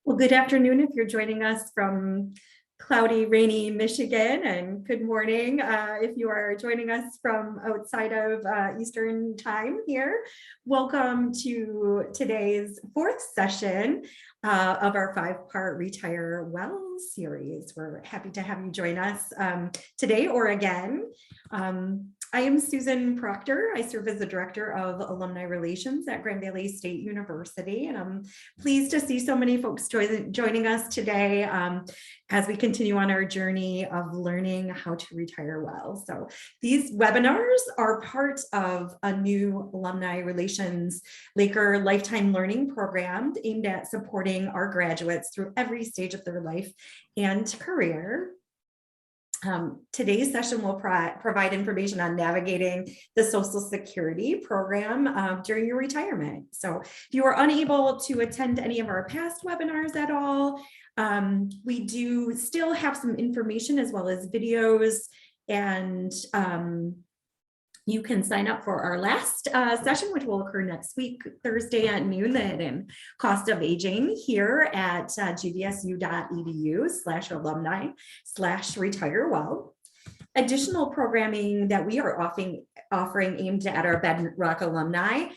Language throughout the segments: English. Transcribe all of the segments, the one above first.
Well, good afternoon if you're joining us from cloudy, rainy Michigan, and good morning if you are joining us from outside of Eastern time here. Welcome to today's fourth session of our 5-part Retire Well series. We're happy to have you join us today or again. I am Susan Proctor. I serve as the Director of Alumni Relations at Grand Valley State University, and I'm pleased to see so many folks joining us today as we continue on our journey of learning how to retire well. So these webinars are part of a new Alumni Relations Laker Lifetime Learning Program aimed at supporting our graduates through every stage of their life and career. Today's session will provide information on navigating the Social Security program during your retirement. So if you are unable to attend any of our past webinars at all, we do still have some information as well as videos, and you can sign up for our last session, which will occur next week, Thursday at noon, in cost of aging here at gvsu.edu/alumni/retirewell. Additional programming that we are offering aimed at our Bedrock alumni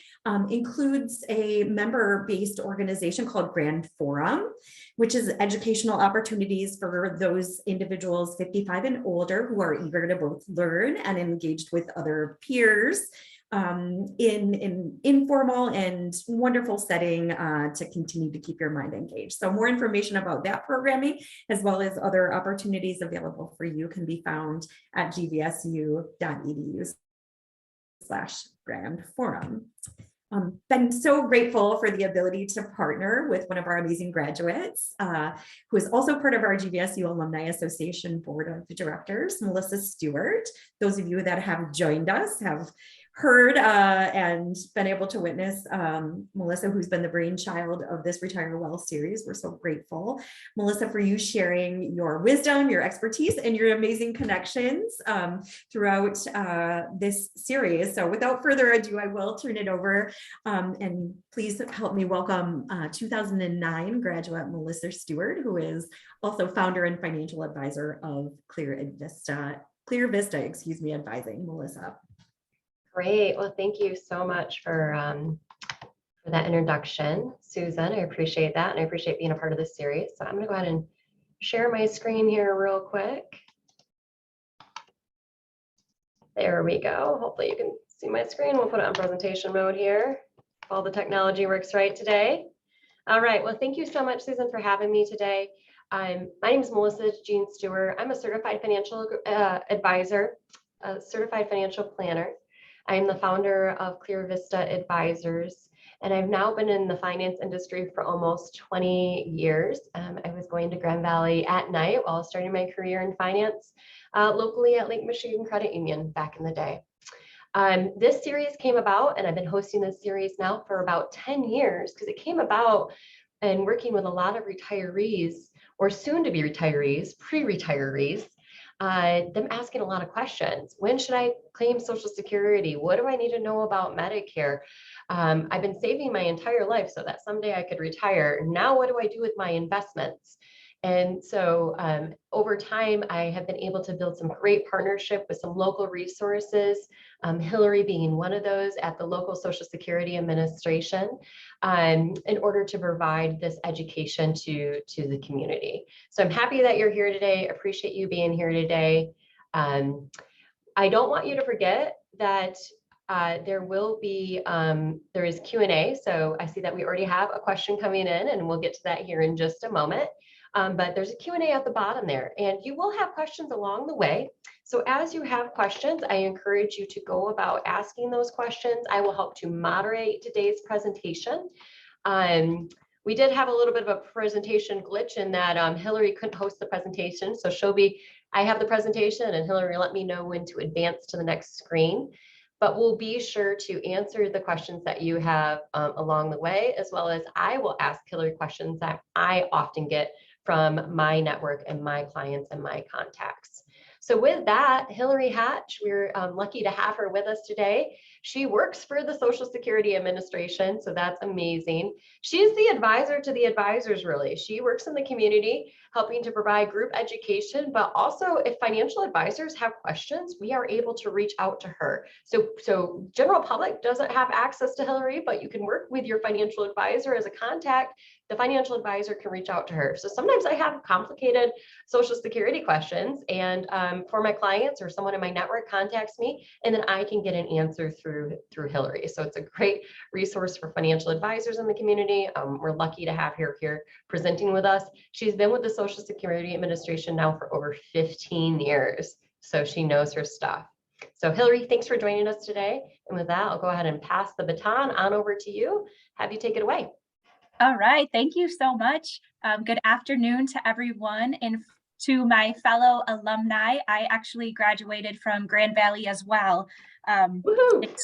includes a member-based organization called Grand Forum, which is educational opportunities for those individuals 55 and older who are eager to both learn and engaged with other peers in informal and wonderful setting to continue to keep your mind engaged. So more information about that programming, as well as other opportunities available for you, can be found at gvsu.edu/Grand Forum. Been so grateful for the ability to partner with one of our amazing graduates, who is also part of our GVSU Alumni Association Board of Directors, Melissa Stewart. Those of you that have joined us have heard and been able to witness Melissa, who's been the brainchild of this Retire Well series. We're so grateful, Melissa, for you sharing your wisdom, your expertise, and your amazing connections throughout this series. So without further ado, I will turn it over and please help me welcome 2009 graduate Melissa Stewart, who is also founder and financial advisor of Clear Vista Advising. Melissa. Great. Well, thank you so much for that introduction, Susan. I appreciate that, and I appreciate being a part of this series. So I'm going to go ahead and share my screen here real quick. There we go. Hopefully you can see my screen. We'll put it on presentation mode here. All the technology works right today. All right. Well, thank you so much, Susan, for having me today. My name is Melissa Jean Stewart. I'm a certified financial advisor, a certified financial planner. I'm the founder of Clear Vista Advisors, and I've now been in the finance industry for almost 20 years. I was going to Grand Valley at night while starting my career in finance locally at Lake Michigan Credit Union back in the day. This series came about, and I've been hosting this series now for about 10 years because it came about in working with a lot of retirees or soon to be retirees, pre-retirees, them asking a lot of questions. When should I claim Social Security? What do I need to know about Medicare? I've been saving my entire life so that someday I could retire. Now, what do I do with my investments? And so over time, I have been able to build some great partnership with some local resources, Hillary being one of those at the local Social Security Administration, in order to provide this education to the community. So I'm happy that you're here today. Appreciate you being here today. I don't want you to forget that there is Q&A. So I see that we already have a question coming in, and we'll get to that here in just a moment. But there's a Q&A at the bottom there, and you will have questions along the way. So as you have questions, I encourage you to go about asking those questions. I will help to moderate today's presentation. We did have a little bit of a presentation glitch in that Hillary couldn't host the presentation. So I have the presentation, and Hillary let me know when to advance to the next screen. But we'll be sure to answer the questions that you have along the way, as well as I will ask Hillary questions that I often get from my network and my clients and my contacts. So with that, Hillary Hatch, we're lucky to have her with us today. She works for the Social Security Administration, so that's amazing. She is the advisor to the advisors, really. She works in the community, helping to provide group education, but also if financial advisors have questions, we are able to reach out to her. So general public doesn't have access to Hillary, but you can work with your financial advisor as a contact. The financial advisor can reach out to her. So sometimes I have complicated Social Security questions, and for my clients or someone in my network contacts me, and then I can get an answer through Hillary. So it's a great resource for financial advisors in the community. We're lucky to have her here presenting with us. She's been with the Social Security Administration now for over 15 years, so she knows her stuff. So Hillary, thanks for joining us today. And with that, I'll go ahead and pass the baton on over to you. Have you take it away. All right, thank you so much. Good afternoon to everyone, and to my fellow alumni. I actually graduated from Grand Valley as well. In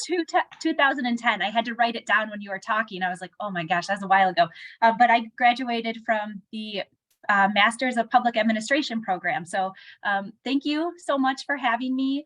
2010, I had to write it down when you were talking. I was like, oh my gosh, that's a while ago. But I graduated from the Masters of Public Administration program. So thank you so much for having me.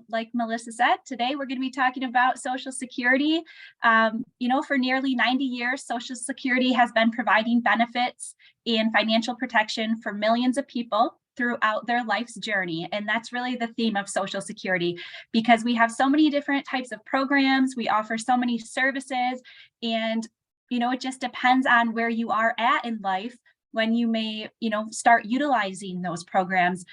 Like Melissa said, today we're going to be talking about Social Security. For nearly 90 years, Social Security has been providing benefits and financial protection for millions of people throughout their life's journey. And that's really the theme of Social Security, because we have so many different types of programs, we offer so many services, and it just depends on where you are at in life when you may, start utilizing those programs.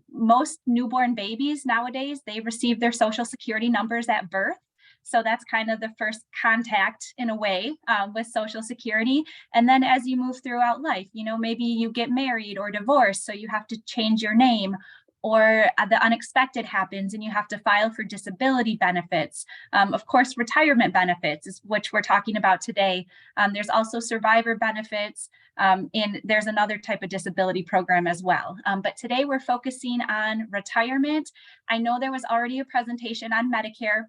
Most newborn babies nowadays, they receive their Social Security numbers at birth. So that's kind of the first contact in a way with Social Security. And then as you move throughout life, maybe you get married or divorced, so you have to change your name, or the unexpected happens and you have to file for disability benefits. Of course, retirement benefits is which we're talking about today. There's also survivor benefits, and there's another type of disability program as well. But today we're focusing on retirement. I know there was already a presentation on Medicare,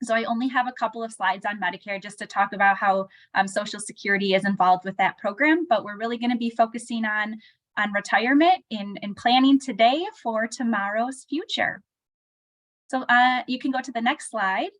so I only have a couple of slides on Medicare just to talk about how Social Security is involved with that program, but we're really going to be focusing on retirement and planning today for tomorrow's future. So you can go to the next slide.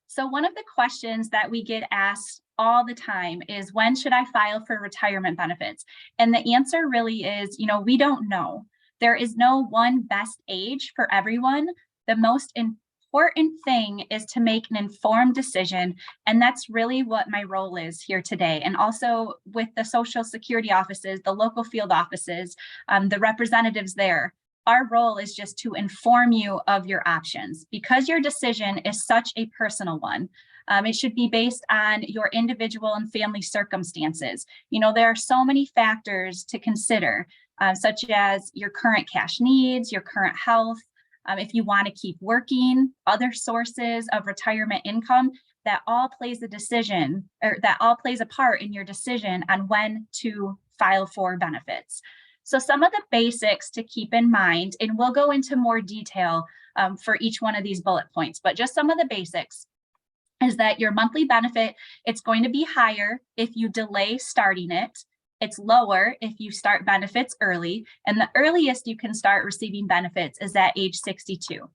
So one of the questions that we get asked all the time is, when should I file for retirement benefits? And the answer really is, we don't know. There is no one best age for everyone. The most important thing is to make an informed decision. And that's really what my role is here today. And also with the Social Security offices, the local field offices, the representatives there, our role is just to inform you of your options, because your decision is such a personal one. It should be based on your individual and family circumstances. There are so many factors to consider, such as your current cash needs, your current health, if you want to keep working, other sources of retirement income. That all plays a part in your decision on when to file for benefits. So some of the basics to keep in mind, and we'll go into more detail for each one of these bullet points, but just some of the basics is that your monthly benefit, it's going to be higher if you delay starting it. It's lower if you start benefits early, and the earliest you can start receiving benefits is at age 62.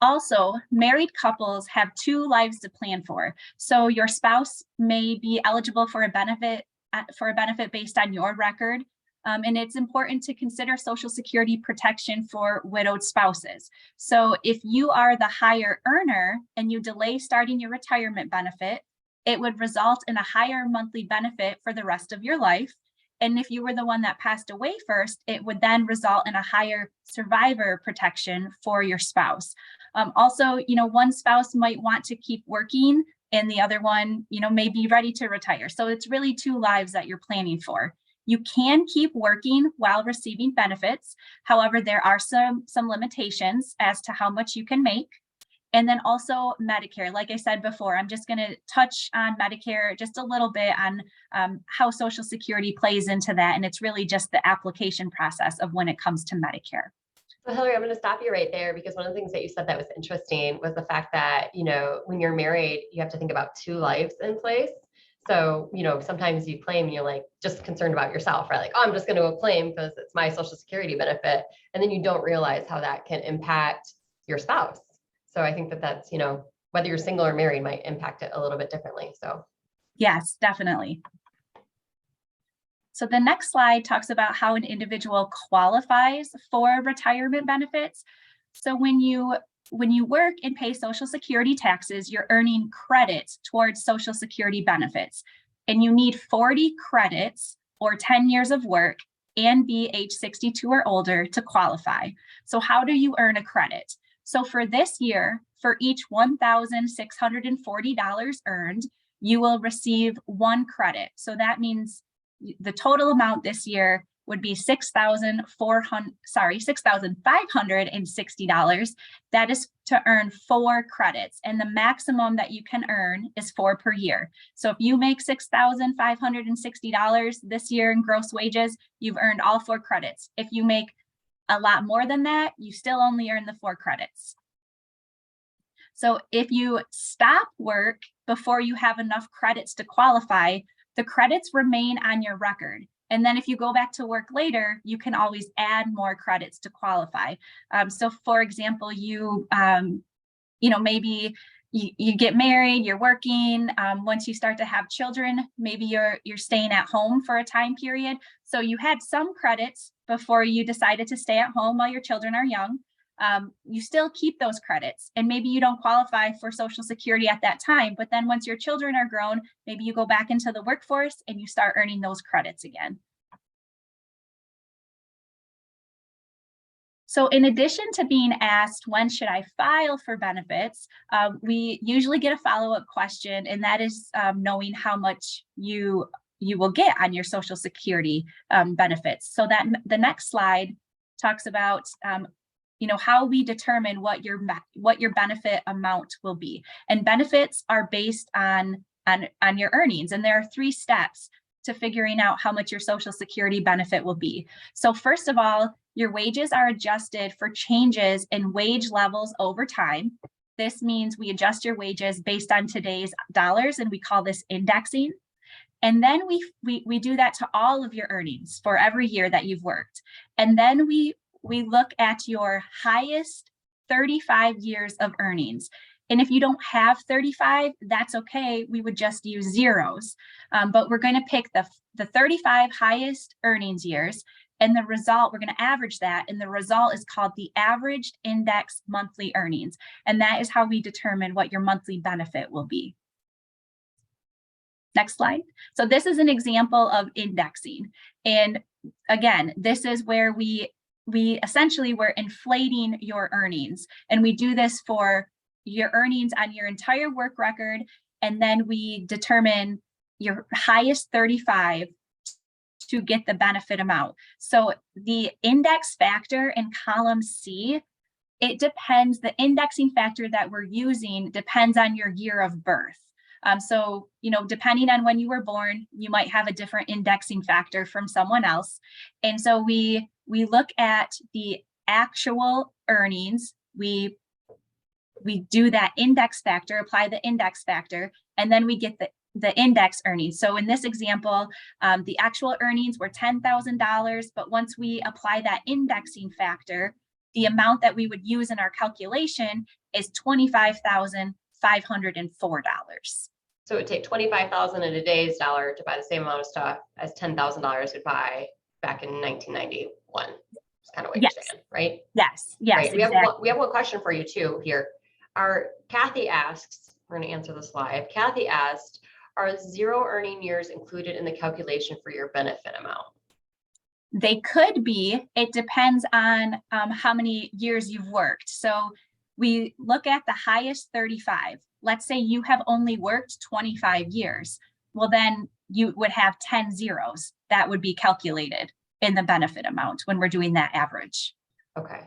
Also, married couples have 2 lives to plan for. So your spouse may be eligible for a benefit based on your record. And it's important to consider Social Security protection for widowed spouses. So if you are the higher earner and you delay starting your retirement benefit, it would result in a higher monthly benefit for the rest of your life. And if you were the one that passed away first, it would then result in a higher survivor protection for your spouse. Also, one spouse might want to keep working and the other one, may be ready to retire. So it's really 2 lives that you're planning for. You can keep working while receiving benefits. However, there are some limitations as to how much you can make. And then also Medicare, like I said before, I'm just going to touch on Medicare just a little bit on how Social Security plays into that. And it's really just the application process of when it comes to Medicare. So Hillary, I'm going to stop you right there, because one of the things that you said that was interesting was the fact that, when you're married, you have to think about 2 lives in place. So, sometimes you claim and you're like just concerned about yourself, right? Like, oh, I'm just going to go claim because it's my Social Security benefit. And then you don't realize how that can impact your spouse. So I think that that's, whether you're single or married might impact it a little bit differently. So Yes, definitely. So the next slide talks about how an individual qualifies for retirement benefits. So when you work and pay Social Security taxes, you're earning credits towards Social Security benefits. And you need 40 credits or 10 years of work and be age 62 or older to qualify. So how do you earn a credit? So for this year, for each $1,640 earned, you will receive 1 credit. So that means the total amount this year would be $6,560. That is to earn 4 credits, and the maximum that you can earn is 4 per year. So if you make $6,560 this year in gross wages, you've earned all 4 credits. If you make a lot more than that, you still only earn the 4 credits. So if you stop work before you have enough credits to qualify, the credits remain on your record. And then if you go back to work later, you can always add more credits to qualify. So for example, maybe you get married, you're working. Once you start to have children, maybe you're staying at home for a time period. So you had some credits before you decided to stay at home while your children are young. You still keep those credits, and maybe you don't qualify for Social Security at that time, but then once your children are grown, maybe you go back into the workforce and you start earning those credits again. So in addition to being asked, when should I file for benefits, we usually get a follow-up question, and that is knowing how much you will get on your Social Security benefits. So that the next slide talks about how we determine what your benefit amount will be. And benefits are based on your earnings. And there are 3 steps to figuring out how much your Social Security benefit will be. So first of all, your wages are adjusted for changes in wage levels over time. This means we adjust your wages based on today's dollars, and we call this indexing. And then we do that to all of your earnings for every year that you've worked. And then we look at your highest 35 years of earnings. And if you don't have 35, that's okay. We would just use zeros. But we're going to pick the 35 highest earnings years, and the result, we're going to average that. And the result is called the averaged index monthly earnings. And that is how we determine what your monthly benefit will be. Next slide. So this is an example of indexing. And again, this is where we essentially we're inflating your earnings, and we do this for your earnings on your entire work record, and then we determine your highest 35 to get the benefit amount. So the index factor in column C, it depends, the indexing factor that we're using depends on your year of birth. So, depending on when you were born, you might have a different indexing factor from someone else. And so we look at the actual earnings, we do that index factor, apply the index factor, and then we get the index earnings. So in this example, the actual earnings were $10,000, but once we apply that indexing factor, the amount that we would use in our calculation is $25,504. So it would take $25,000 in today's dollar to buy the same amount of stuff as $10,000 would buy back in 1991. It's kind of what Yes. you're saying, right? Yes, Right. exactly. We have one question for you too here. Kathy asks, we're going to answer this live. Kathy asked, are 0 earning years included in the calculation for your benefit amount? They could be. It depends on how many years you've worked. So we look at the highest 35. Let's say you have only worked 25 years. Well, then you would have 10 zeros that would be calculated in the benefit amount when we're doing that average. Okay.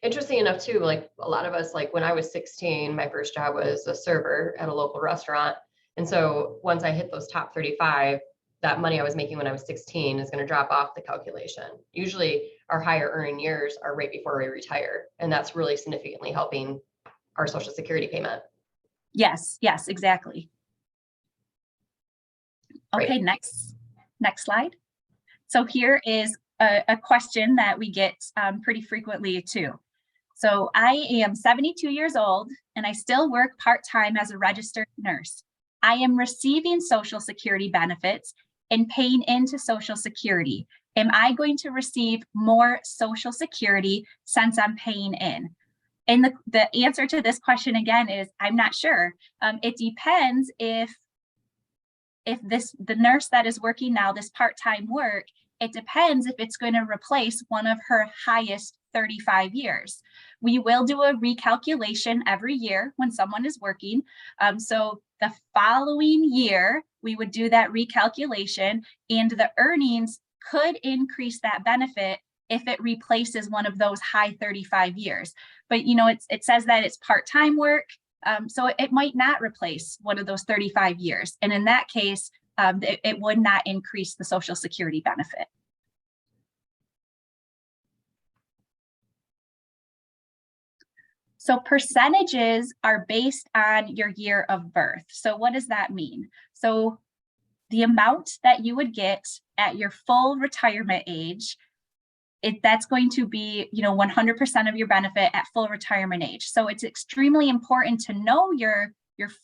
Interesting enough too, like a lot of us, like when I was 16, my first job was a server at a local restaurant. And so once I hit those top 35, that money I was making when I was 16 is going to drop off the calculation. Usually our higher earning years are right before we retire. And that's really significantly helping our Social Security payment. Yes, exactly. Okay, Great. next slide. So here is a question that we get pretty frequently too. So I am 72 years old and I still work part-time as a registered nurse. I am receiving Social Security benefits and paying into Social Security. Am I going to receive more Social Security since I'm paying in? And the answer to this question again is I'm not sure. It depends if the nurse that is working now, this part-time work, it depends if it's going to replace one of her highest 35 years. We will do a recalculation every year when someone is working. So the following year, we would do that recalculation and the earnings could increase that benefit if it replaces one of those high 35 years. But it says that it's part-time work. So it might not replace one of those 35 years. And in that case, it would not increase the Social Security benefit. So percentages are based on your year of birth. So what does that mean? So the amount that you would get at your full retirement age, that's going to be 100% of your benefit at full retirement age. So it's extremely important to know your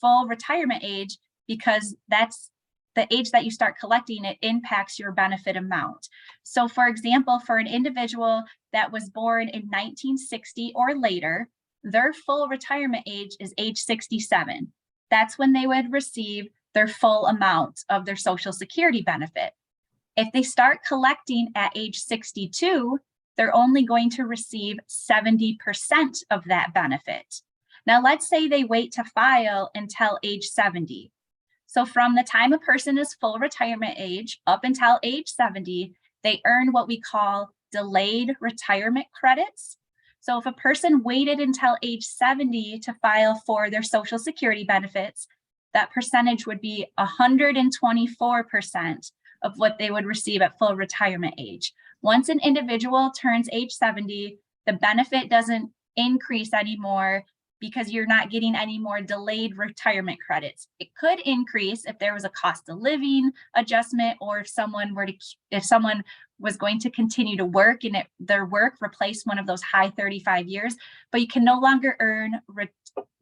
full retirement age, because that's the age that you start collecting. It impacts your benefit amount. So for example, for an individual that was born in 1960 or later, their full retirement age is age 67. That's when they would receive their full amount of their Social Security benefit. If they start collecting at age 62, they're only going to receive 70% of that benefit. Now, let's say they wait to file until age 70. So from the time a person is full retirement age up until age 70, they earn what we call delayed retirement credits. So if a person waited until age 70 to file for their Social Security benefits, that percentage would be 124% of what they would receive at full retirement age. Once an individual turns age 70, the benefit doesn't increase anymore because you're not getting any more delayed retirement credits. It could increase if there was a cost of living adjustment, or if someone was going to continue to work and their work replaced one of those high 35 years, but you can no longer earn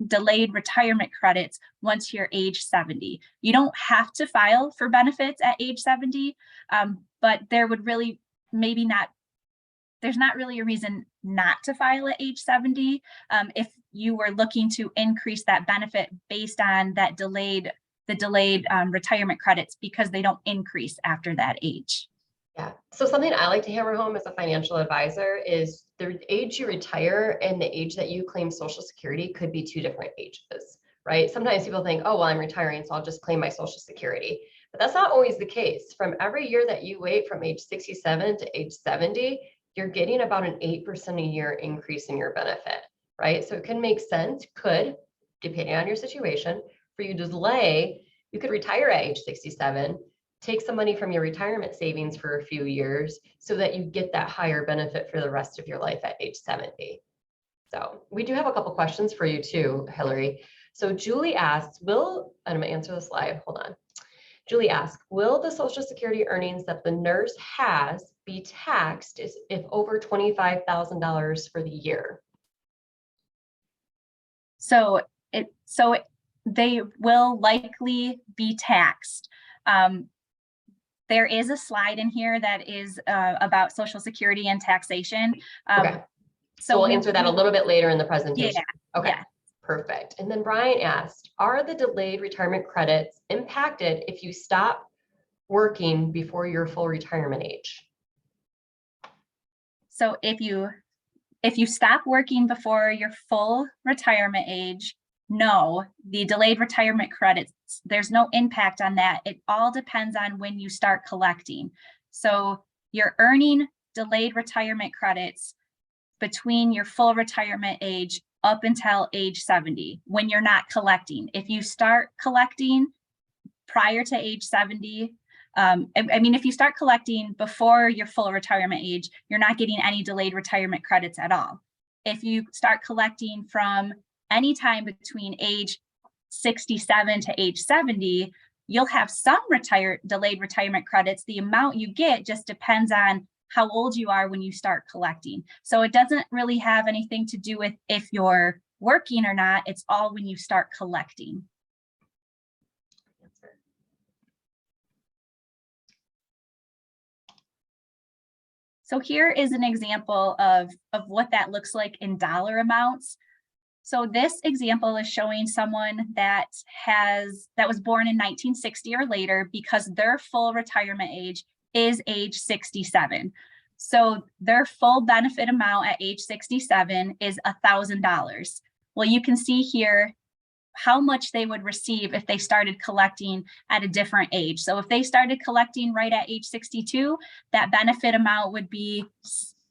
delayed retirement credits once you're age 70. You don't have to file for benefits at age 70, but there would really there's not really a reason not to file at age 70 if you were looking to increase that benefit based on that delayed retirement credits, because they don't increase after that age. Yeah. So something I like to hammer home as a financial advisor is the age you retire and the age that you claim Social Security could be two different ages, right? Sometimes people think, oh, well, I'm retiring, so I'll just claim my Social Security. But that's not always the case. From every year that you wait from age 67 to age 70, you're getting about an 8% a year increase in your benefit, right? So it can make sense, depending on your situation, for you to delay. You could retire at age 67, take some money from your retirement savings for a few years so that you get that higher benefit for the rest of your life at age 70. So we do have a couple questions for you too, Hillary. So Julie asks, and I'm gonna answer this live, hold on. Julie asks, will the Social Security earnings that the nurse has be taxed if over $25,000 for the year? So they will likely be taxed. There is a slide in here that is about Social Security and taxation. Okay. So we'll answer that a little bit later in the presentation. Yeah. Okay. Yeah. Perfect. And then Brian asked, are the delayed retirement credits impacted if you stop working before your full retirement age? So if you stop working before your full retirement age, no, the delayed retirement credits, there's no impact on that. It all depends on when you start collecting. So you're earning delayed retirement credits between your full retirement age up until age 70 when you're not collecting. If you start collecting prior to age 70, if you start collecting before your full retirement age, you're not getting any delayed retirement credits at all. If you start collecting from any time between age 67 to age 70, you'll have some delayed retirement credits. The amount you get just depends on how old you are when you start collecting. So it doesn't really have anything to do with if you're working or not. It's all when you start collecting. So here is an example of what that looks like in dollar amounts. So this example is showing someone that was born in 1960 or later, because their full retirement age is age 67. So their full benefit amount at age 67 is $1,000. Well, you can see here how much they would receive if they started collecting at a different age. So if they started collecting right at age 62, that benefit amount would be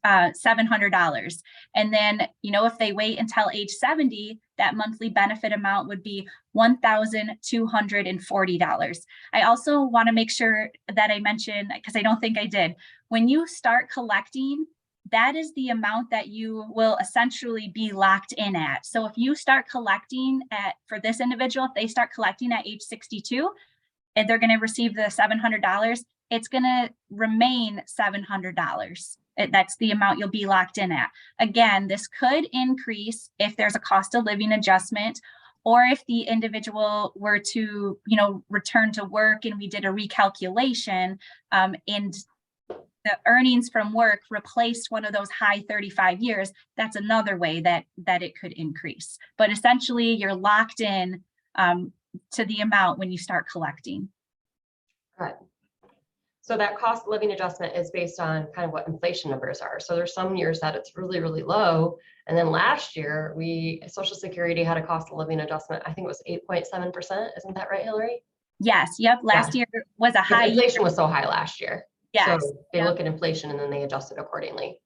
$700. And then, if they wait until age 70, that monthly benefit amount would be $1,240. I also want to make sure that I mention, because I don't think I did, when you start collecting, that is the amount that you will essentially be locked in at. So if you start collecting for this individual, if they start collecting at age 62, and they're going to receive the $700, it's going to remain $700. That's the amount you'll be locked in at. Again, this could increase if there's a cost of living adjustment, or if the individual were to, return to work and we did a recalculation, and the earnings from work replaced one of those high 35 years, that's another way that it could increase. But essentially, you're locked in to the amount when you start collecting. Right. So that cost of living adjustment is based on kind of what inflation numbers are. So there's some years that it's really, really low. And then last year, Social Security had a cost of living adjustment. I think it was 8.7%. Isn't that right, Hillary? Yes. Yep. Last year was a high. Inflation was so high last year. Yes. So they look at inflation and then they adjust it accordingly.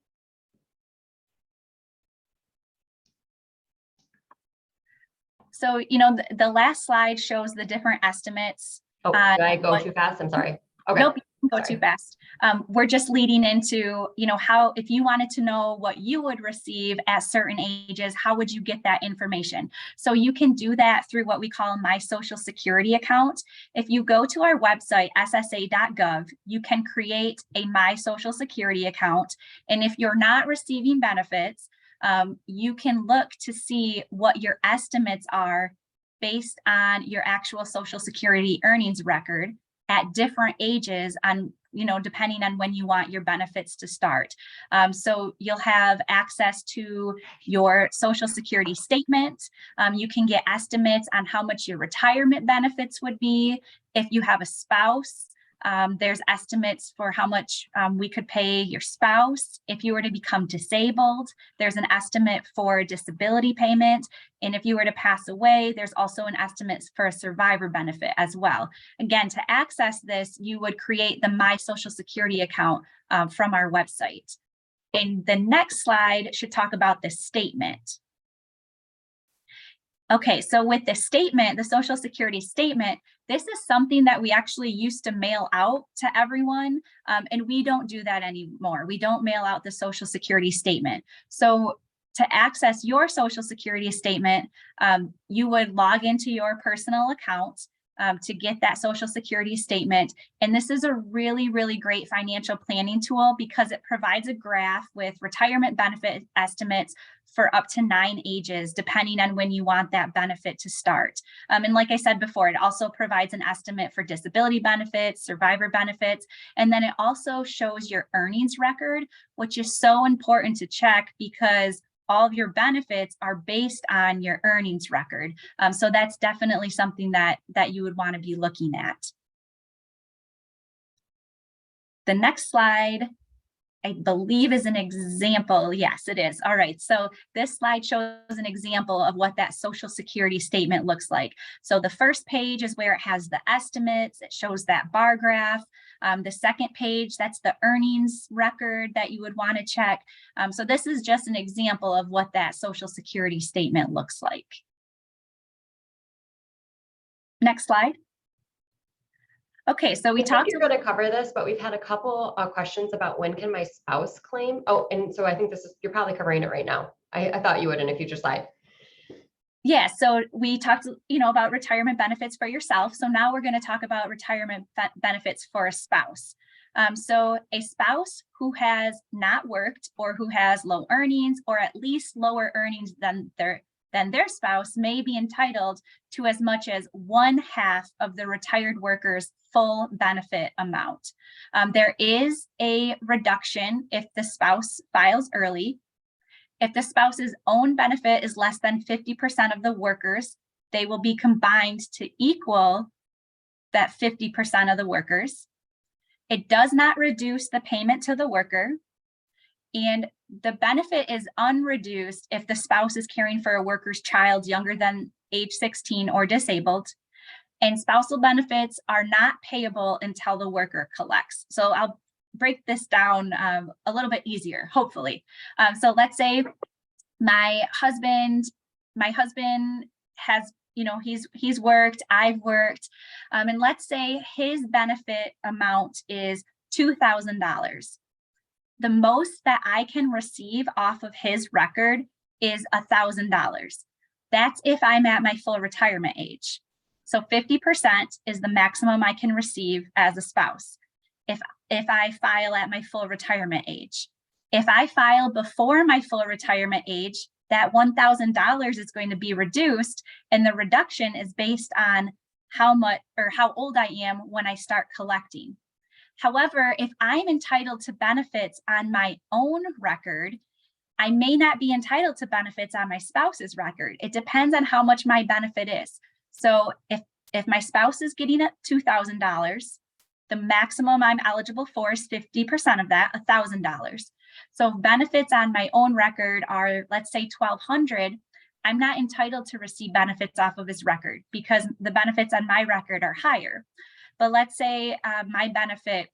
So, the last slide shows the different estimates. Oh, did I go too fast? I'm sorry. Okay. Nope, you can go too fast. We're just leading into, how, if you wanted to know what you would receive at certain ages, how would you get that information? So you can do that through what we call My Social Security account. If you go to our website, ssa.gov, you can create a My Social Security account. And if you're not receiving benefits, you can look to see what your estimates are based on your actual Social Security earnings record at different ages on, depending on when you want your benefits to start. So you'll have access to your Social Security statement. You can get estimates on how much your retirement benefits would be. If you have a spouse, there's estimates for how much we could pay your spouse. If you were to become disabled, there's an estimate for disability payment. And if you were to pass away, there's also an estimate for a survivor benefit as well. Again, to access this, you would create the My Social Security account from our website. And the next slide should talk about the statement. Okay, so with the statement, the Social Security statement, this is something that we actually used to mail out to everyone, and we don't do that anymore. We don't mail out the Social Security statement. So to access your Social Security statement, you would log into your personal account to get that Social Security statement. And this is a really, really great financial planning tool because it provides a graph with retirement benefit estimates for up to 9 ages, depending on when you want that benefit to start. And like I said before, it also provides an estimate for disability benefits, survivor benefits, and then it also shows your earnings record, which is so important to check because all of your benefits are based on your earnings record. So that's definitely something that you would want to be looking at. The next slide, I believe, is an example. Yes, it is. All right. So this slide shows an example of what that Social Security statement looks like. So the first page is where it has the estimates. It shows that bar graph. The second page, that's the earnings record that you would want to check. So this is just an example of what that Social Security statement looks like. Next slide. Okay, so we talked. You're going to cover this, but we've had a couple questions about when can my spouse claim? Oh, and so I think you're probably covering it right now. I thought you would in a future slide. Yeah, so we talked, about retirement benefits for yourself. So now we're going to talk about retirement benefits for a spouse. So a spouse who has not worked or who has low earnings or at least lower earnings than their spouse may be entitled to as much as 1/2 of the retired worker's full benefit amount. There is a reduction if the spouse files early. If the spouse's own benefit is less than 50% of the workers, they will be combined to equal that 50% of the workers. It does not reduce the payment to the worker. And the benefit is unreduced if the spouse is caring for a worker's child younger than age 16 or disabled. And spousal benefits are not payable until the worker collects. So I'll break this down a little bit easier, hopefully. So let's say my husband has, he's worked, I've worked, and let's say his benefit amount is $2,000. The most that I can receive off of his record is $1,000. That's if I'm at my full retirement age. So 50% is the maximum I can receive as a spouse if I file at my full retirement age. If I file before my full retirement age, that $1,000 is going to be reduced, and the reduction is based on how much or how old I am when I start collecting. However, if I'm entitled to benefits on my own record, I may not be entitled to benefits on my spouse's record. It depends on how much my benefit is. So if my spouse is getting $2,000, the maximum I'm eligible for is 50% of that, $1,000. So benefits on my own record are, let's say, $1,200. I'm not entitled to receive benefits off of his record because the benefits on my record are higher. But let's say my benefit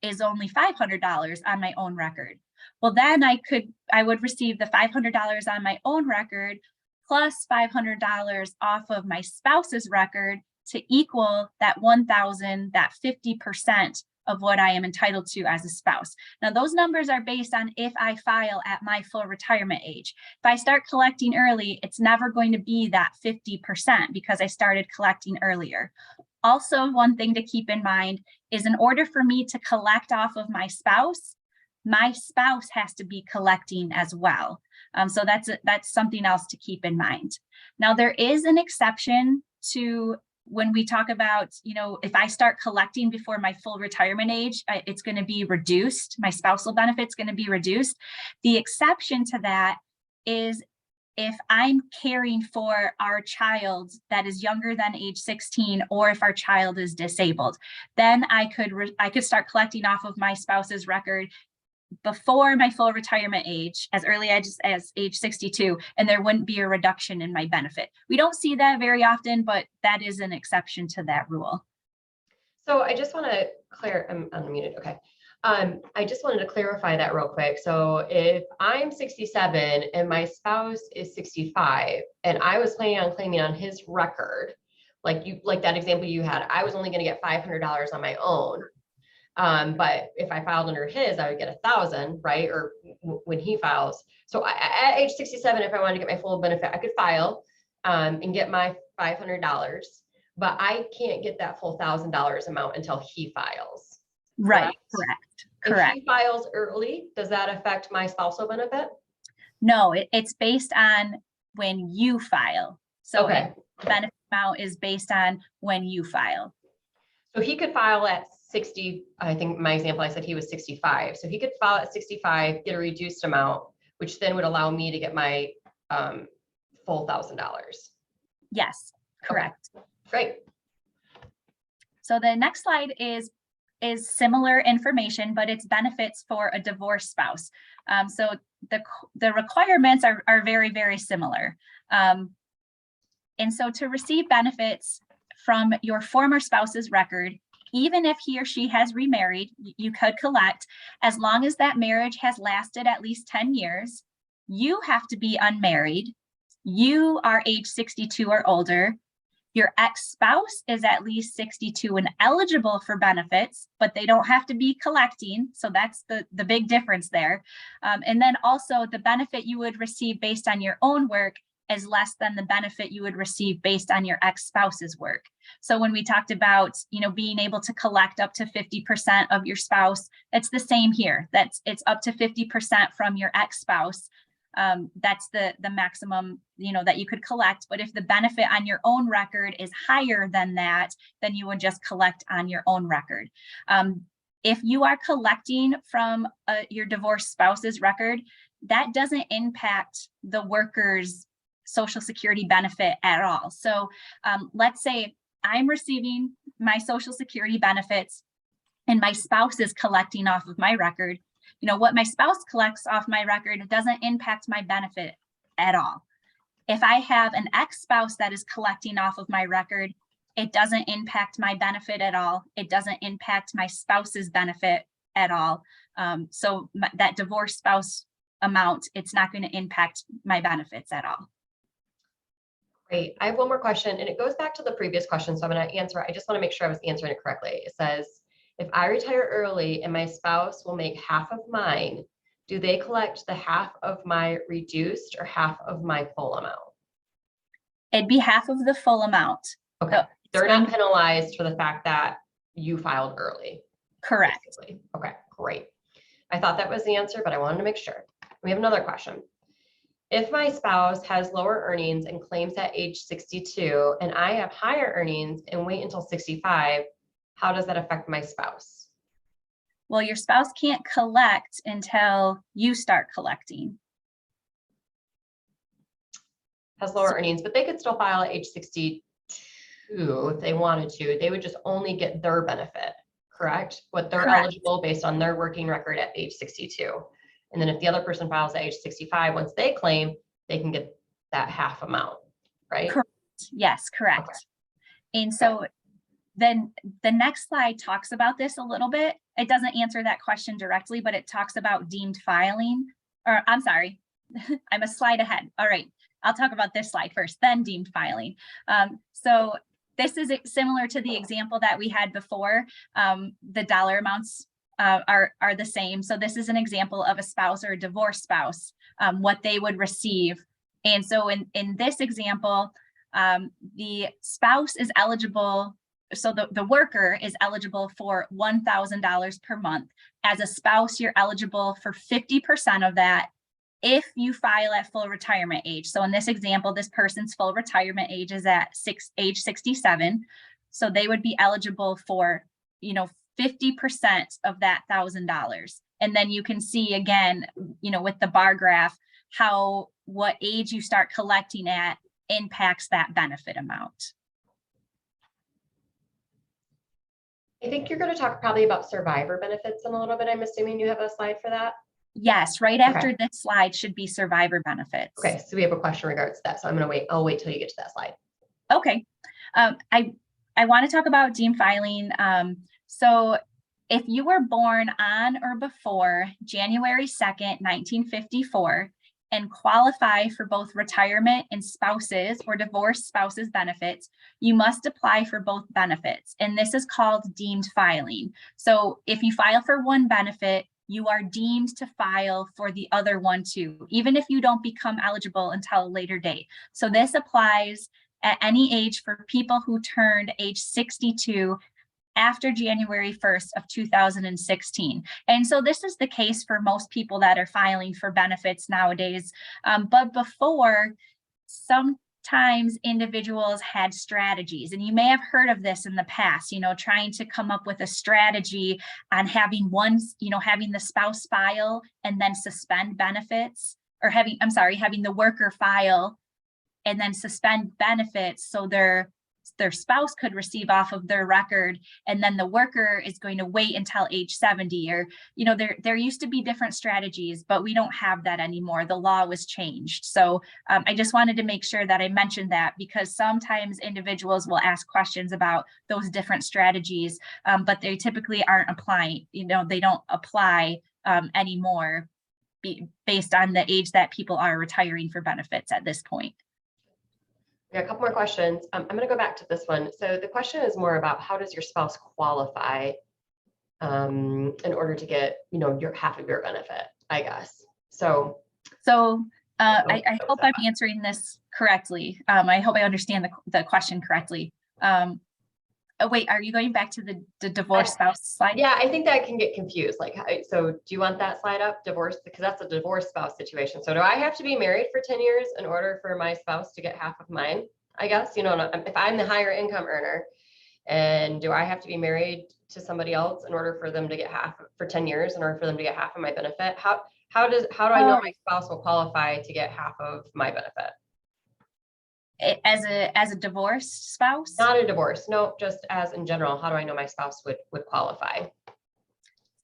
is only $500 on my own record. Well, then I would receive the $500 on my own record plus $500 off of my spouse's record to equal that 1,000, that 50% of what I am entitled to as a spouse. Now, those numbers are based on if I file at my full retirement age. If I start collecting early, it's never going to be that 50% because I started collecting earlier. Also, one thing to keep in mind is in order for me to collect off of my spouse has to be collecting as well. So that's something else to keep in mind. Now, there is an exception to when we talk about, if I start collecting before my full retirement age, it's going to be reduced. My spousal benefit's going to be reduced. The exception to that is if I'm caring for our child that is younger than age 16, or if our child is disabled, then I could start collecting off of my spouse's record before my full retirement age, as early as age 62, and there wouldn't be a reduction in my benefit. We don't see that very often, but that is an exception to that rule. So I just want to I'm unmuted. Okay. I just wanted to clarify that real quick. So if I'm 67 and my spouse is 65, and I was planning on claiming on his record, like that example you had, I was only going to get $500 on my own. But if I filed under his, I would get 1,000, right? Or when he files. So at age 67, if I wanted to get my full benefit, I could file and get my $500, but I can't get that full $1,000 amount until he files. Right. Correct. If he files early, does that affect my spousal benefit? No, it's based on when you file. So okay. The benefit amount is based on when you file. So he could file at 60, I think my example, I said he was 65. So he could file at 65, get a reduced amount, which then would allow me to get my full $1,000. Yes, correct. Okay. Great. So the next slide is similar information, but it's benefits for a divorced spouse. So the requirements are very, very similar. And so to receive benefits from your former spouse's record, even if he or she has remarried, you could collect as long as that marriage has lasted at least 10 years. You have to be unmarried. You are age 62 or older. Your ex-spouse is at least 62 and eligible for benefits, but they don't have to be collecting. So that's the big difference there. And then also the benefit you would receive based on your own work is less than the benefit you would receive based on your ex-spouse's work. So when we talked about, being able to collect up to 50% of your spouse, it's the same here. It's up to 50% from your ex-spouse. That's the maximum, that you could collect. But if the benefit on your own record is higher than that, then you would just collect on your own record. If you are collecting from your divorced spouse's record, that doesn't impact the worker's Social Security benefit at all. So let's say I'm receiving my Social Security benefits and my spouse is collecting off of my record. What my spouse collects off my record doesn't impact my benefit at all. If I have an ex-spouse that is collecting off of my record, it doesn't impact my benefit at all. It doesn't impact my spouse's benefit at all. So that divorced spouse amount, it's not going to impact my benefits at all. Great. I have one more question, and it goes back to the previous question, so I'm going to answer it. I just want to make sure I was answering it correctly. It says, if I retire early and my spouse will make half of mine, do they collect the half of my reduced or half of my full amount? It'd be half of the full amount. Okay. So they're not penalized for the fact that you filed early. Correct. Basically. Okay, great. I thought that was the answer, but I wanted to make sure. We have another question. If my spouse has lower earnings and claims at age 62, and I have higher earnings and wait until 65, how does that affect my spouse? Well, your spouse can't collect until you start collecting. Has lower earnings, but they could still file at age 62 if they wanted to. They would just only get their benefit, correct? What they're Correct. eligible based on their working record at age 62. And then if the other person files at age 65, once they claim, they can get that half amount, right? Correct. Yes, correct. Okay. And so then the next slide talks about this a little bit. It doesn't answer that question directly, but it talks about deemed filing, or I'm sorry, I'm a slide ahead. All right, I'll talk about this slide first, then deemed filing. So this is similar to the example that we had before. The dollar amounts are the same. So this is an example of a spouse or a divorced spouse, what they would receive. And so in this example, the spouse is eligible. So the worker is eligible for $1,000 per month. As a spouse, you're eligible for 50% of that if you file at full retirement age. So in this example, this person's full retirement age is at age 67. So they would be eligible for, 50% of that $1,000. And then you can see again, with the bar graph, how what age you start collecting at impacts that benefit amount. I think you're going to talk probably about survivor benefits in a little bit. I'm assuming you have a slide for that. Yes, right after this slide should be survivor benefits. Okay, so we have a question in regards to that. So I'm going to wait. I'll wait till you get to that slide. Okay. I want to talk about deemed filing. So if you were born on or before January 2nd, 1954, and qualify for both retirement and spouses or divorced spouses benefits, you must apply for both benefits. And this is called deemed filing. So if you file for one benefit, you are deemed to file for the other one too, even if you don't become eligible until a later date. So this applies at any age for people who turned age 62 after January 1st of 2016. And so this is the case for most people that are filing for benefits nowadays. But before, sometimes individuals had strategies, and you may have heard of this in the past, trying to come up with a strategy on having having the spouse file and then suspend benefits, or having the worker file and then suspend benefits so their spouse could receive off of their record, and then the worker is going to wait until age 70. Or, there used to be different strategies, but we don't have that anymore. The law was changed. So I just wanted to make sure that I mentioned that, because sometimes individuals will ask questions about those different strategies, but they typically aren't applying, they don't apply anymore based on the age that people are retiring for benefits at this point. We got a couple more questions. I'm going to go back to this one. So the question is more about, how does your spouse qualify in order to get, your half of your benefit, I guess. So I hope I'm answering this correctly. I hope I understand the question correctly. Oh, wait, are you going back to the divorced spouse slide? Yeah, I think that can get confused. Like, so do you want that slide up? Divorce, because that's a divorced spouse situation. So do I have to be married for 10 years in order for my spouse to get half of mine? I guess, you know, if I'm the higher income earner, and do I have to be married to somebody else in order for them to get half for 10 years in order for them to get half of my benefit? How do I know my spouse will qualify to get half of my benefit? As a divorced spouse? Not a divorce, no, just as in general. How do I know my spouse would qualify?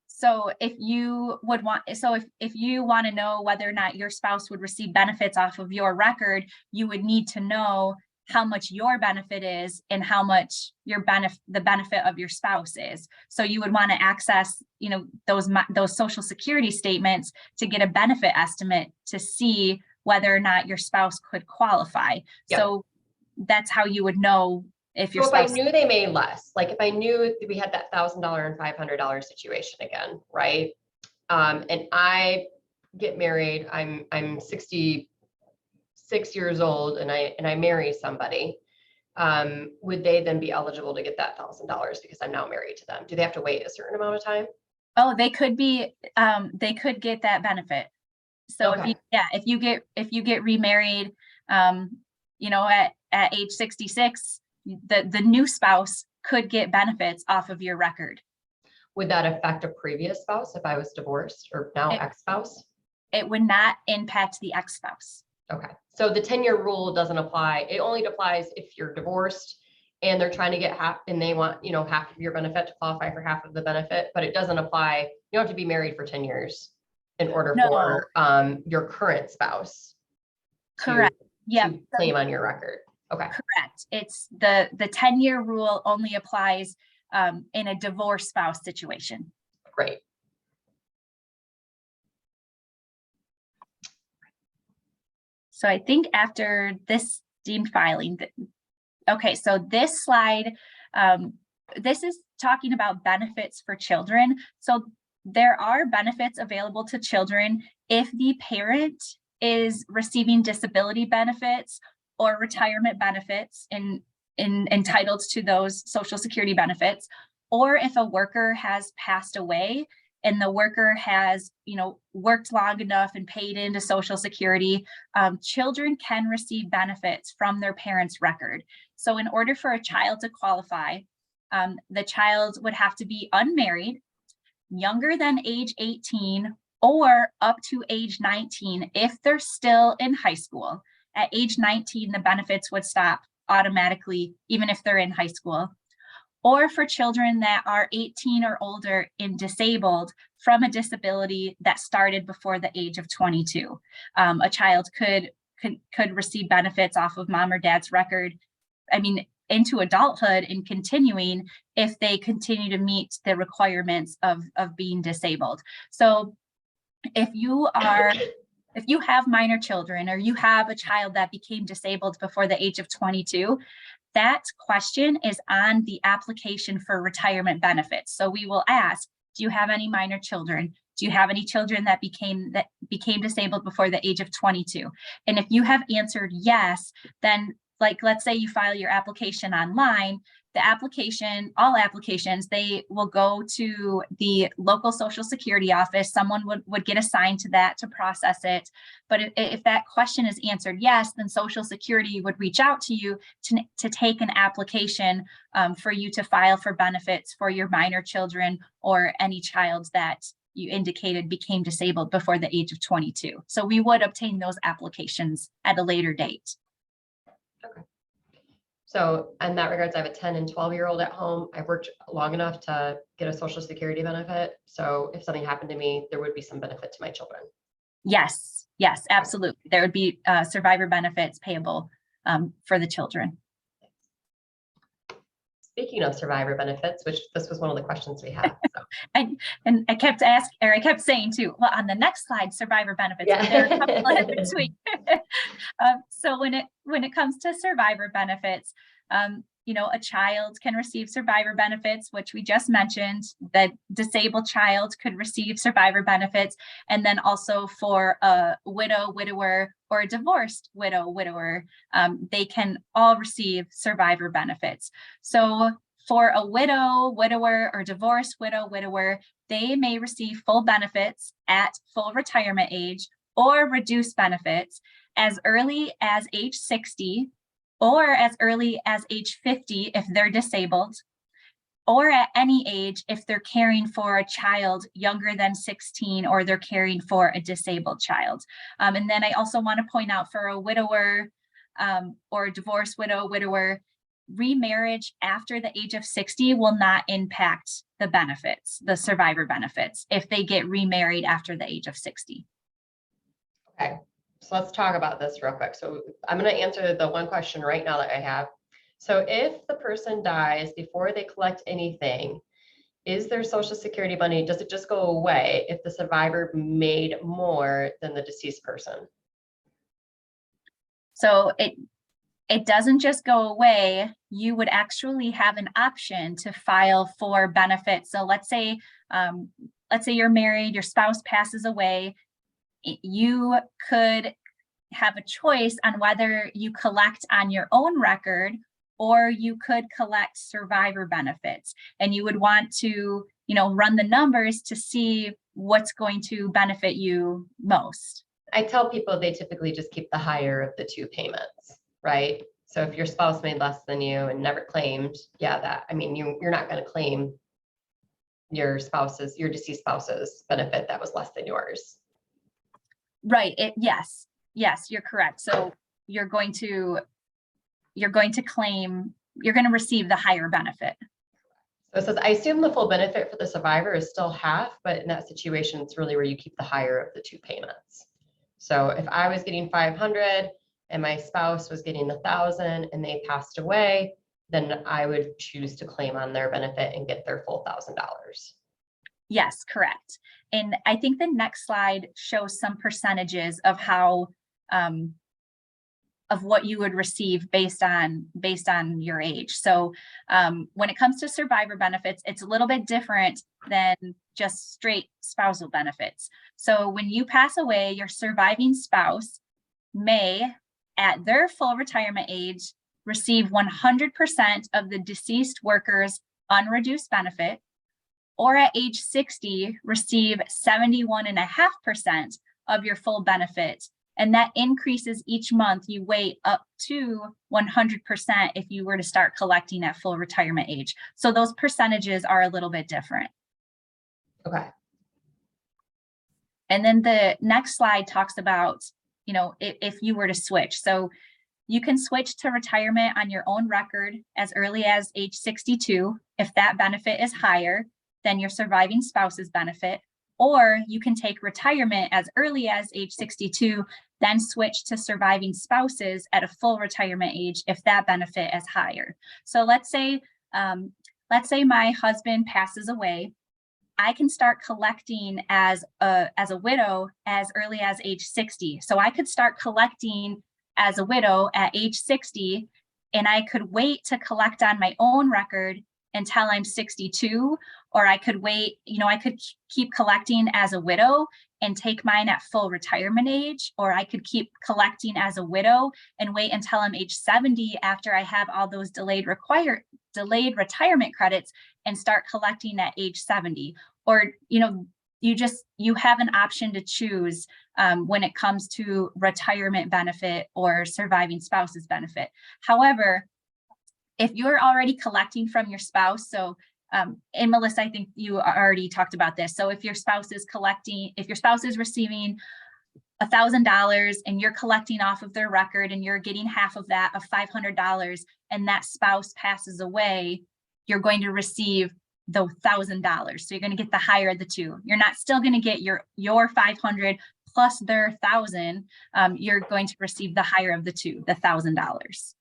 So if you would want, so if you want to know whether or not your spouse would receive benefits off of your record, you would need to know how much your benefit is and how much the benefit of your spouse is. So you would want to access, you know, those Social Security statements to get a benefit estimate to see whether or not your spouse could qualify. Yep. So that's how you would know if your spouse. If I knew they made less, like if I knew we had that $1,000 and $500 situation again, right? And I get married, I'm 66 years old, and I marry somebody. Would they then be eligible to get that $1,000 because I'm now married to them? Do they have to wait a certain amount of time? Oh, they could be. They could get that benefit. So okay. if you get remarried, you know, at age 66, the new spouse could get benefits off of your record. Would that affect a previous spouse if I was divorced or now ex-spouse? It would not impact the ex-spouse. Okay, so the 10-year rule doesn't apply. It only applies if you're divorced and they're trying to get half, and they want, you know, half of your benefit to qualify for half of the benefit, but it doesn't apply. You don't have to be married for 10 years in order for your current spouse. Correct. To claim on your record. Okay. Correct. It's the 10-year rule only applies in a divorced spouse situation. Great. So I think after this deemed filing, okay, so this slide, this is talking about benefits for children. So there are benefits available to children if the parent is receiving disability benefits or retirement benefits entitled to those Social Security benefits, or if a worker has passed away and the worker has, you know, worked long enough and paid into Social Security, children can receive benefits from their parents' record. So in order for a child to qualify, the child would have to be unmarried, younger than age 18, or up to age 19 if they're still in high school. At age 19, the benefits would stop automatically, even if they're in high school. Or for children that are 18 or older and disabled from a disability that started before the age of 22. A child could receive benefits off of mom or dad's record, into adulthood and continuing if they continue to meet the requirements of being disabled. So if you have minor children, or you have a child that became disabled before the age of 22, that question is on the application for retirement benefits. So we will ask, do you have any minor children? Do you have any children that became disabled before the age of 22? And if you have answered yes, then, like, let's say you file your application online, all applications, they will go to the local Social Security office. Someone would get assigned to that to process it. But if that question is answered yes, then Social Security would reach out to you to take an application for you to file for benefits for your minor children or any child that you indicated became disabled before the age of 22. So we would obtain those applications at a later date. Okay. So in that regards, I have a 10 and 12-year-old at home. I've worked long enough to get a Social Security benefit. So if something happened to me, there would be some benefit to my children. Yes, absolutely. There would be survivor benefits payable for the children. Speaking of survivor benefits, which this was one of the questions we had. So. and I kept saying too, well, on the next slide, survivor benefits, yeah. There are a couple in between. So when it comes to survivor benefits, a child can receive survivor benefits, which we just mentioned. The disabled child could receive survivor benefits. And then also for a widow, widower, or a divorced widow, widower, they can all receive survivor benefits. So for a widow, widower, or divorced widow, widower, they may receive full benefits at full retirement age or reduced benefits as early as age 60 or as early as age 50 if they're disabled, or at any age if they're caring for a child younger than 16 or they're caring for a disabled child. And then I also want to point out for a widower or a divorced widow, widower, remarriage after the age of 60 will not impact the benefits, the survivor benefits, if they get remarried after the age of 60. Okay, so let's talk about this real quick. So I'm going to answer the one question right now that I have. So if the person dies before they collect anything, is their Social Security money, does it just go away if the survivor made more than the deceased person? So it doesn't just go away. You would actually have an option to file for benefits. So let's say you're married, your spouse passes away. You could have a choice on whether you collect on your own record or you could collect survivor benefits. And you would want to, run the numbers to see what's going to benefit you most. I tell people they typically just keep the higher of the two payments, right? So if your spouse made less than you and never claimed, you're not going to claim your deceased spouse's benefit that was less than yours. Right. Yes, you're correct. So you're going to receive the higher benefit. So it says, I assume the full benefit for the survivor is still half, but in that situation, it's really where you keep the higher of the two payments. So if I was getting 500 and my spouse was getting 1,000 and they passed away, then I would choose to claim on their benefit and get their full $1,000. Yes, correct. And I think the next slide shows some percentages of how of what you would receive based on your age. So when it comes to survivor benefits, it's a little bit different than just straight spousal benefits. So when you pass away, your surviving spouse may, at their full retirement age, receive 100% of the deceased worker's unreduced benefit, or at age 60, receive 71.5% of your full benefit. And that increases each month. You wait up to 100% if you were to start collecting at full retirement age. So those percentages are a little bit different. Okay. And then the next slide talks about, if you were to switch. So you can switch to retirement on your own record as early as age 62 if that benefit is higher than your surviving spouse's benefit, or you can take retirement as early as age 62, then switch to surviving spouses at a full retirement age if that benefit is higher. So let's say my husband passes away. I can start collecting as a widow as early as age 60. So I could start collecting as a widow at age 60, and I could wait to collect on my own record until I'm 62, or I could wait, I could keep collecting as a widow and take mine at full retirement age, or I could keep collecting as a widow and wait until I'm age 70 after I have all those delayed retirement credits and start collecting at age 70. Or, you have an option to choose when it comes to retirement benefit or surviving spouse's benefit. However, if you're already collecting from your spouse, so and Melissa, I think you already talked about this. So if your spouse is receiving $1,000 and you're collecting off of their record and you're getting half of that of $500, and that spouse passes away, you're going to receive the $1,000. So you're going to get the higher of the two. You're not still going to get your 500 plus their 1,000. You're going to receive the higher of the two, the $1,000.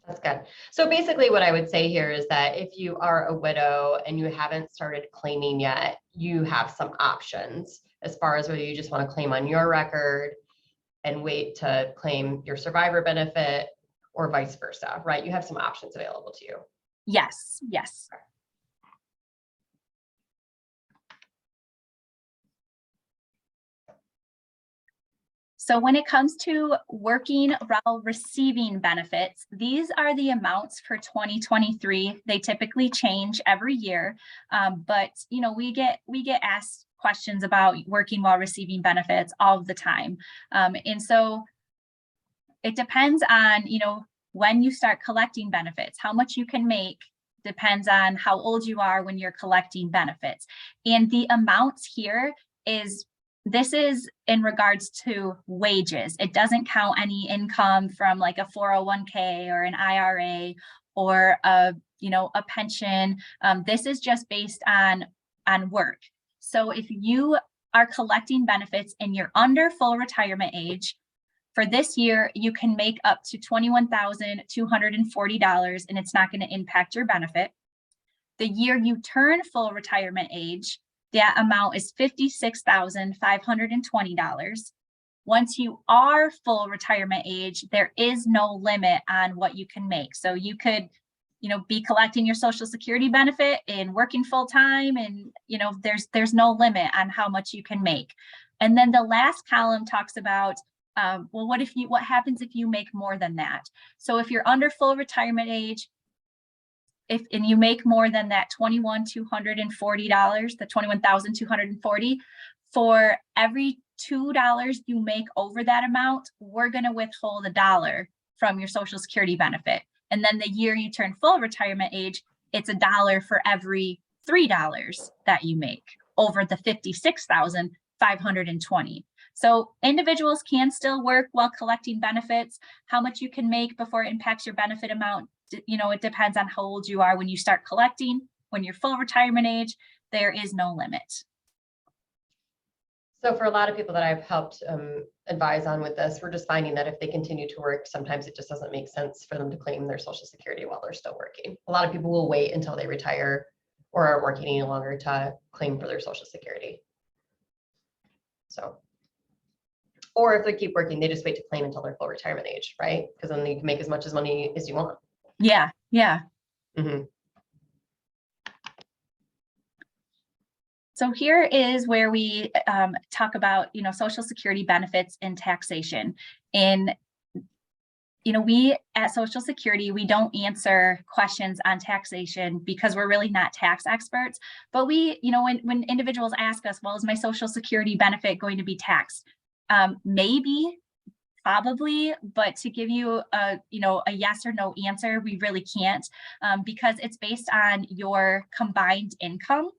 That's good. So basically what I would say here is that if you are a widow and you haven't started claiming yet, you have some options as far as whether you just want to claim on your record and wait to claim your survivor benefit, or vice versa, right? You have some options available to you. Yes, yes. So when it comes to working while receiving benefits, these are the amounts for 2023. They typically change every year, but we get asked questions about working while receiving benefits all the time, and so it depends on when you start collecting benefits. How much you can make depends on how old you are when you're collecting benefits, and the amounts here this is in regards to wages. It doesn't count any income from like a 401k or an IRA or a pension. This is just based on work. So if you are collecting benefits and you're under full retirement age, for this year, you can make up to $21,240, and it's not going to impact your benefit. The year you turn full retirement age, that amount is $56,520. Once you are full retirement age, there is no limit on what you can make. So you could, be collecting your Social Security benefit and working full time, and there's no limit on how much you can make. And then the last column talks about, well, what happens if you make more than that? So if you're under full retirement age, and you make more than that $21,240, the $21,240, for every $2 you make over that amount, we're going to withhold $1 from your Social Security benefit. And then the year you turn full retirement age, it's $1 for every $3 that you make over the $56,520. So individuals can still work while collecting benefits. How much you can make before it impacts your benefit amount, it depends on how old you are when you start collecting. When you're full retirement age, there is no limit. So for a lot of people that I've helped advise on with this, we're just finding that if they continue to work, sometimes it just doesn't make sense for them to claim their Social Security while they're still working. A lot of people will wait until they retire or aren't working any longer to claim for their Social Security. So, or if they keep working, they just wait to claim until their full retirement age, right? Because then you can make as much money as you want. Yeah. Mm-hmm. So here is where we talk about, Social Security benefits and taxation. And, we at Social Security, we don't answer questions on taxation because we're really not tax experts. But we, when individuals ask us, well, is my Social Security benefit going to be taxed? Maybe. Probably, but to give you a yes or no answer, we really can't, because it's based on your combined income.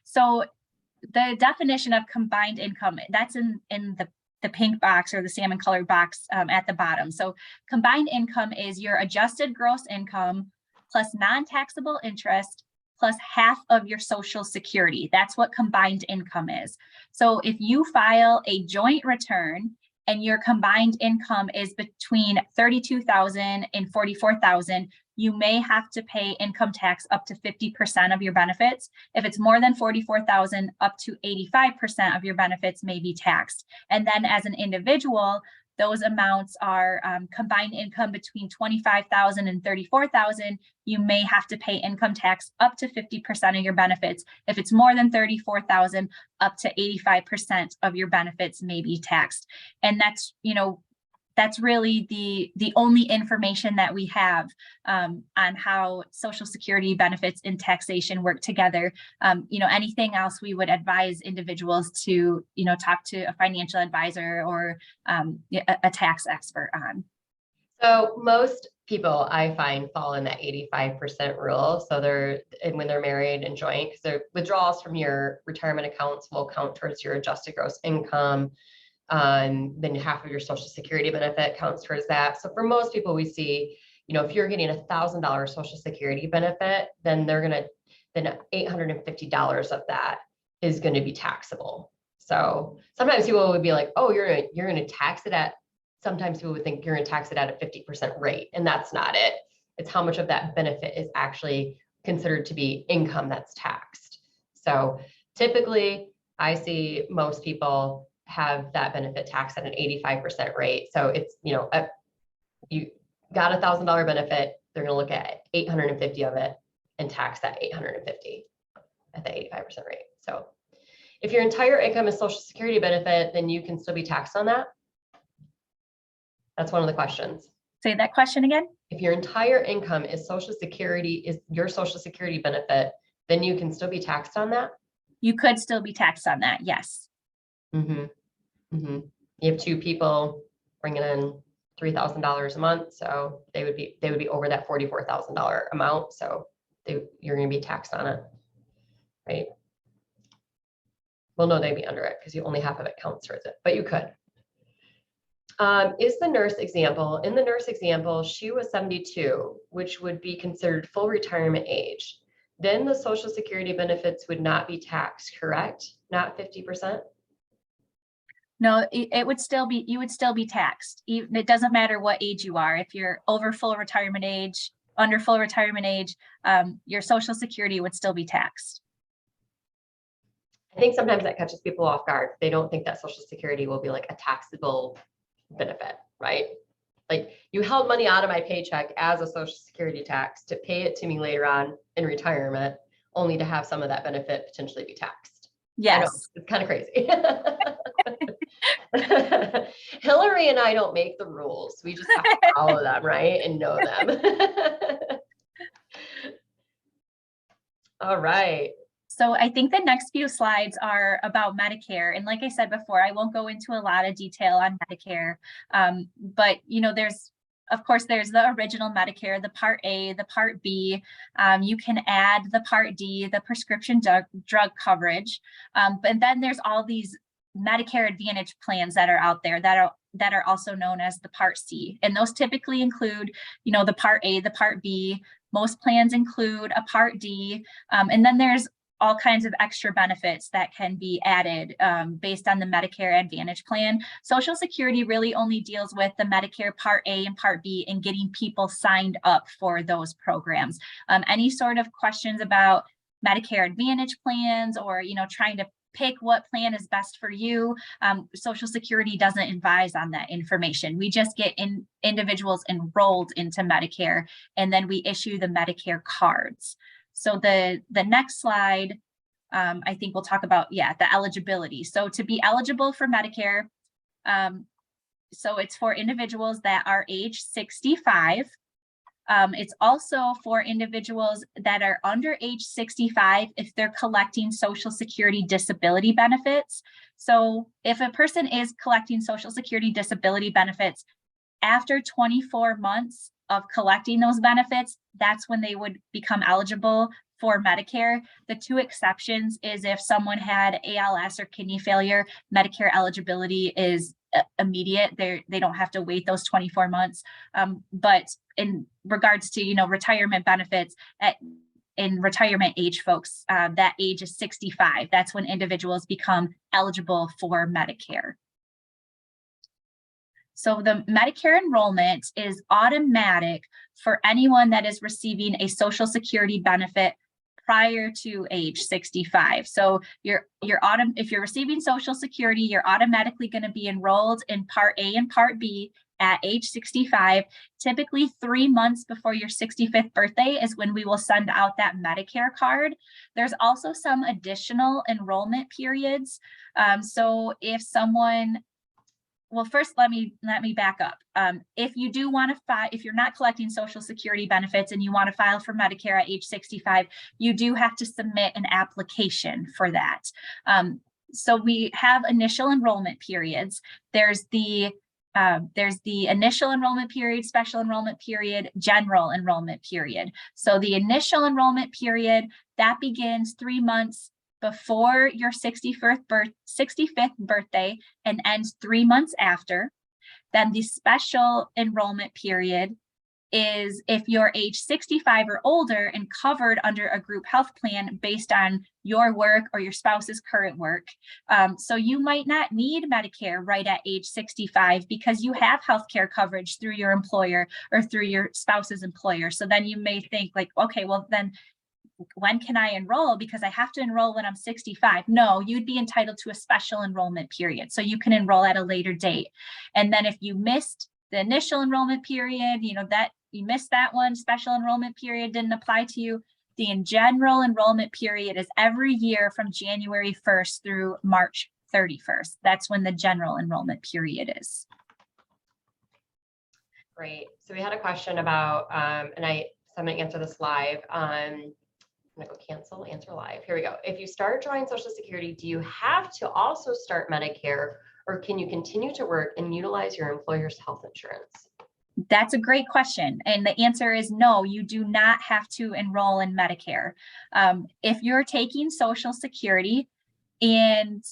So the definition of combined income, that's in the pink box or the salmon colored box at the bottom. So combined income is your adjusted gross income plus non-taxable interest plus half of your Social Security. That's what combined income is. So if you file a joint return and your combined income is between $32,000 and $44,000, you may have to pay income tax up to 50% of your benefits. If it's more than $44,000, up to 85% of your benefits may be taxed. And then as an individual, those amounts are combined income between $25,000 and $34,000. You may have to pay income tax up to 50% of your benefits. If it's more than $34,000, up to 85% of your benefits may be taxed. And that's, that's really the only information that we have on how Social Security benefits and taxation work together. Anything else we would advise individuals to, talk to a financial advisor or a tax expert on. So most people I find fall in that 85% rule. So when they're married and joint, because their withdrawals from your retirement accounts will count towards your adjusted gross income. Then half of your Social Security benefit counts towards that. So for most people we see, if you're getting $1,000 Social Security benefit, then then $850 of that is going to be taxable. So sometimes people would be like, oh, you're going to tax it at, sometimes people would think you're going to tax it at a 50% rate, and that's not it. It's how much of that benefit is actually considered to be income that's taxed. So typically I see most people have that benefit taxed at an 85% rate. So it's, got $1,000 benefit, they're going to look at 850 of it and tax that 850 at the 85% rate. So if your entire income is Social Security benefit, then you can still be taxed on that. That's one of the questions. Say that question again. If your entire income is your Social Security benefit, then you can still be taxed on that. You could still be taxed on that. Yes. You have two people bringing in $3,000 a month, so they would be over that $44,000 amount. So you're going to be taxed on it, right? Well, no, they'd be under it because you only half of it counts towards it, but you could. Is the nurse example, in the nurse example, she was 72, which would be considered full retirement age. Then the Social Security benefits would not be taxed, correct? Not 50%? No, it would still be, you would still be taxed. It doesn't matter what age you are. If you're over full retirement age, under full retirement age, your Social Security would still be taxed. I think sometimes that catches people off guard. They don't think that Social Security will be like a taxable benefit, right? Like, you held money out of my paycheck as a Social Security tax to pay it to me later on in retirement, only to have some of that benefit potentially be taxed. Yes. It's kind of crazy. Hillary and I don't make the rules. We just have to follow them, right? And know them. All right. So I think the next few slides are about Medicare. And like I said before, I won't go into a lot of detail on Medicare. But, you know, of course, there's the original Medicare, the Part A, the Part B. You can add the Part D, the prescription drug coverage. But then there's all these Medicare Advantage plans that are out there that are also known as the Part C. And those typically include, you know, the Part A, the Part B. Most plans include a Part D. And then there's all kinds of extra benefits that can be added based on the Medicare Advantage plan. Social Security really only deals with the Medicare Part A and Part B and getting people signed up for those programs. Any sort of questions about Medicare Advantage plans, or, you know, trying to pick what plan is best for you, Social Security doesn't advise on that information. We just get individuals enrolled into Medicare, and then we issue the Medicare cards. So the next slide, I think we'll talk about, the eligibility. So to be eligible for Medicare, so it's for individuals that are age 65. It's also for individuals that are under age 65 if they're collecting Social Security disability benefits. So if a person is collecting Social Security disability benefits after 24 months of collecting those benefits, that's when they would become eligible for Medicare. The two exceptions is if someone had ALS or kidney failure, Medicare eligibility is immediate. They don't have to wait those 24 months. But in regards to, you know, retirement benefits, in retirement age folks, that age is 65. That's when individuals become eligible for Medicare. So the Medicare enrollment is automatic for anyone that is receiving a Social Security benefit prior to age 65. So if you're receiving Social Security, you're automatically going to be enrolled in Part A and Part B at age 65. Typically 3 months before your 65th birthday is when we will send out that Medicare card. There's also some additional enrollment periods. So if someone, well, first, let me back up. If you do want to file, if you're not collecting Social Security benefits and you want to file for Medicare at age 65, you do have to submit an application for that. So we have initial enrollment periods. There's the initial enrollment period, special enrollment period, general enrollment period. So the initial enrollment period, that begins 3 months before your 65th birthday and ends 3 months after. Then the special enrollment period is if you're age 65 or older and covered under a group health plan based on your work or your spouse's current work. So you might not need Medicare right at age 65 because you have healthcare coverage through your employer or through your spouse's employer. So then you may think like, okay, well then when can I enroll? Because I have to enroll when I'm 65. No, you'd be entitled to a special enrollment period. So you can enroll at a later date. And then if you missed the initial enrollment period, that you missed that one, special enrollment period didn't apply to you. The general enrollment period is every year from January 1st through March 31st. That's when the general enrollment period is. Great. So we had a question about, and I'm going to answer this live. I'm going to go cancel, answer live. Here we go. If you start drawing Social Security, do you have to also start Medicare, or can you continue to work and utilize your employer's health insurance? That's a great question. And the answer is no, you do not have to enroll in Medicare. If you're taking Social Security, and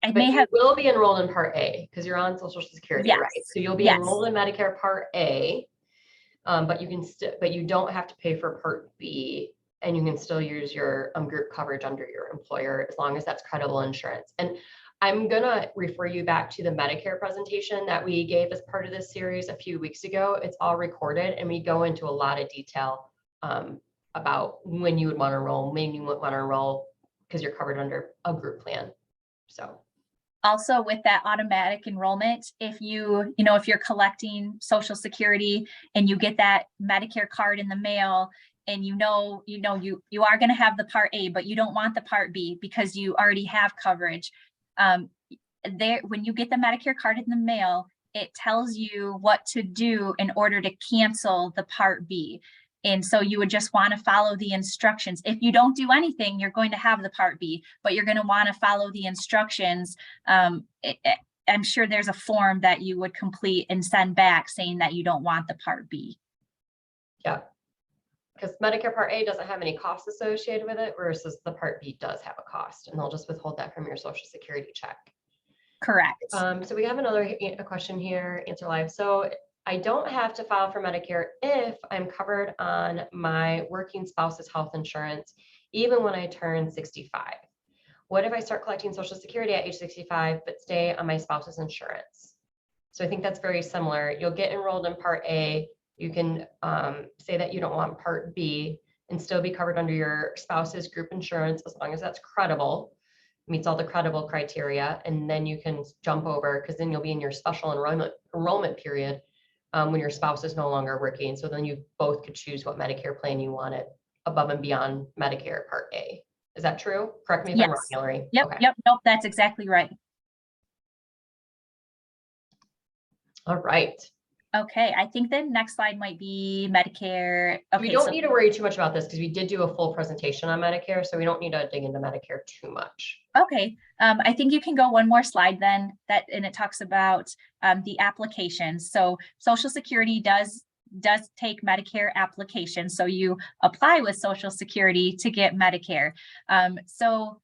I may have will be enrolled in Part A because you're on Social Security, yes, right? So you'll be yes. enrolled in Medicare Part A, but you don't have to pay for Part B, and you can still use your group coverage under your employer as long as that's credible insurance. And I'm gonna refer you back to the Medicare presentation that we gave as part of this series a few weeks ago. It's all recorded, and we go into a lot of detail about when you would want to enroll, when you would want to enroll, because you're covered under a group plan. So. Also with that automatic enrollment, if if you're collecting Social Security and you get that Medicare card in the mail, and you are going to have the Part A, but you don't want the Part B because you already have coverage. When you get the Medicare card in the mail, it tells you what to do in order to cancel the Part B. And so you would just want to follow the instructions. If you don't do anything, you're going to have the Part B, but you're going to want to follow the instructions. I'm sure there's a form that you would complete and send back saying that you don't want the Part B. Yeah, because Medicare Part A doesn't have any costs associated with it, versus the Part B does have a cost, and they'll just withhold that from your Social Security check. Correct. So we have another question here, answer live. So I don't have to file for Medicare if I'm covered on my working spouse's health insurance, even when I turn 65. What if I start collecting Social Security at age 65, but stay on my spouse's insurance? So I think that's very similar. You'll get enrolled in Part A. You can say that you don't want Part B and still be covered under your spouse's group insurance as long as that's credible, meets all the credible criteria. And then you can jump over, because then you'll be in your special enrollment period when your spouse is no longer working. So then you both could choose what Medicare plan you wanted above and beyond Medicare Part A. Is that true? Correct me if I'm wrong, Hillary. Yep. Okay. Yep. Nope. That's exactly right. All right. Okay. I think the next slide might be Medicare. Okay, we don't need to worry too much about this because we did do a full presentation on Medicare, so we don't need to dig into Medicare too much. Okay. I think you can go one more slide then, and it talks about the applications. So Social Security does take Medicare applications. So you apply with Social Security to get Medicare. So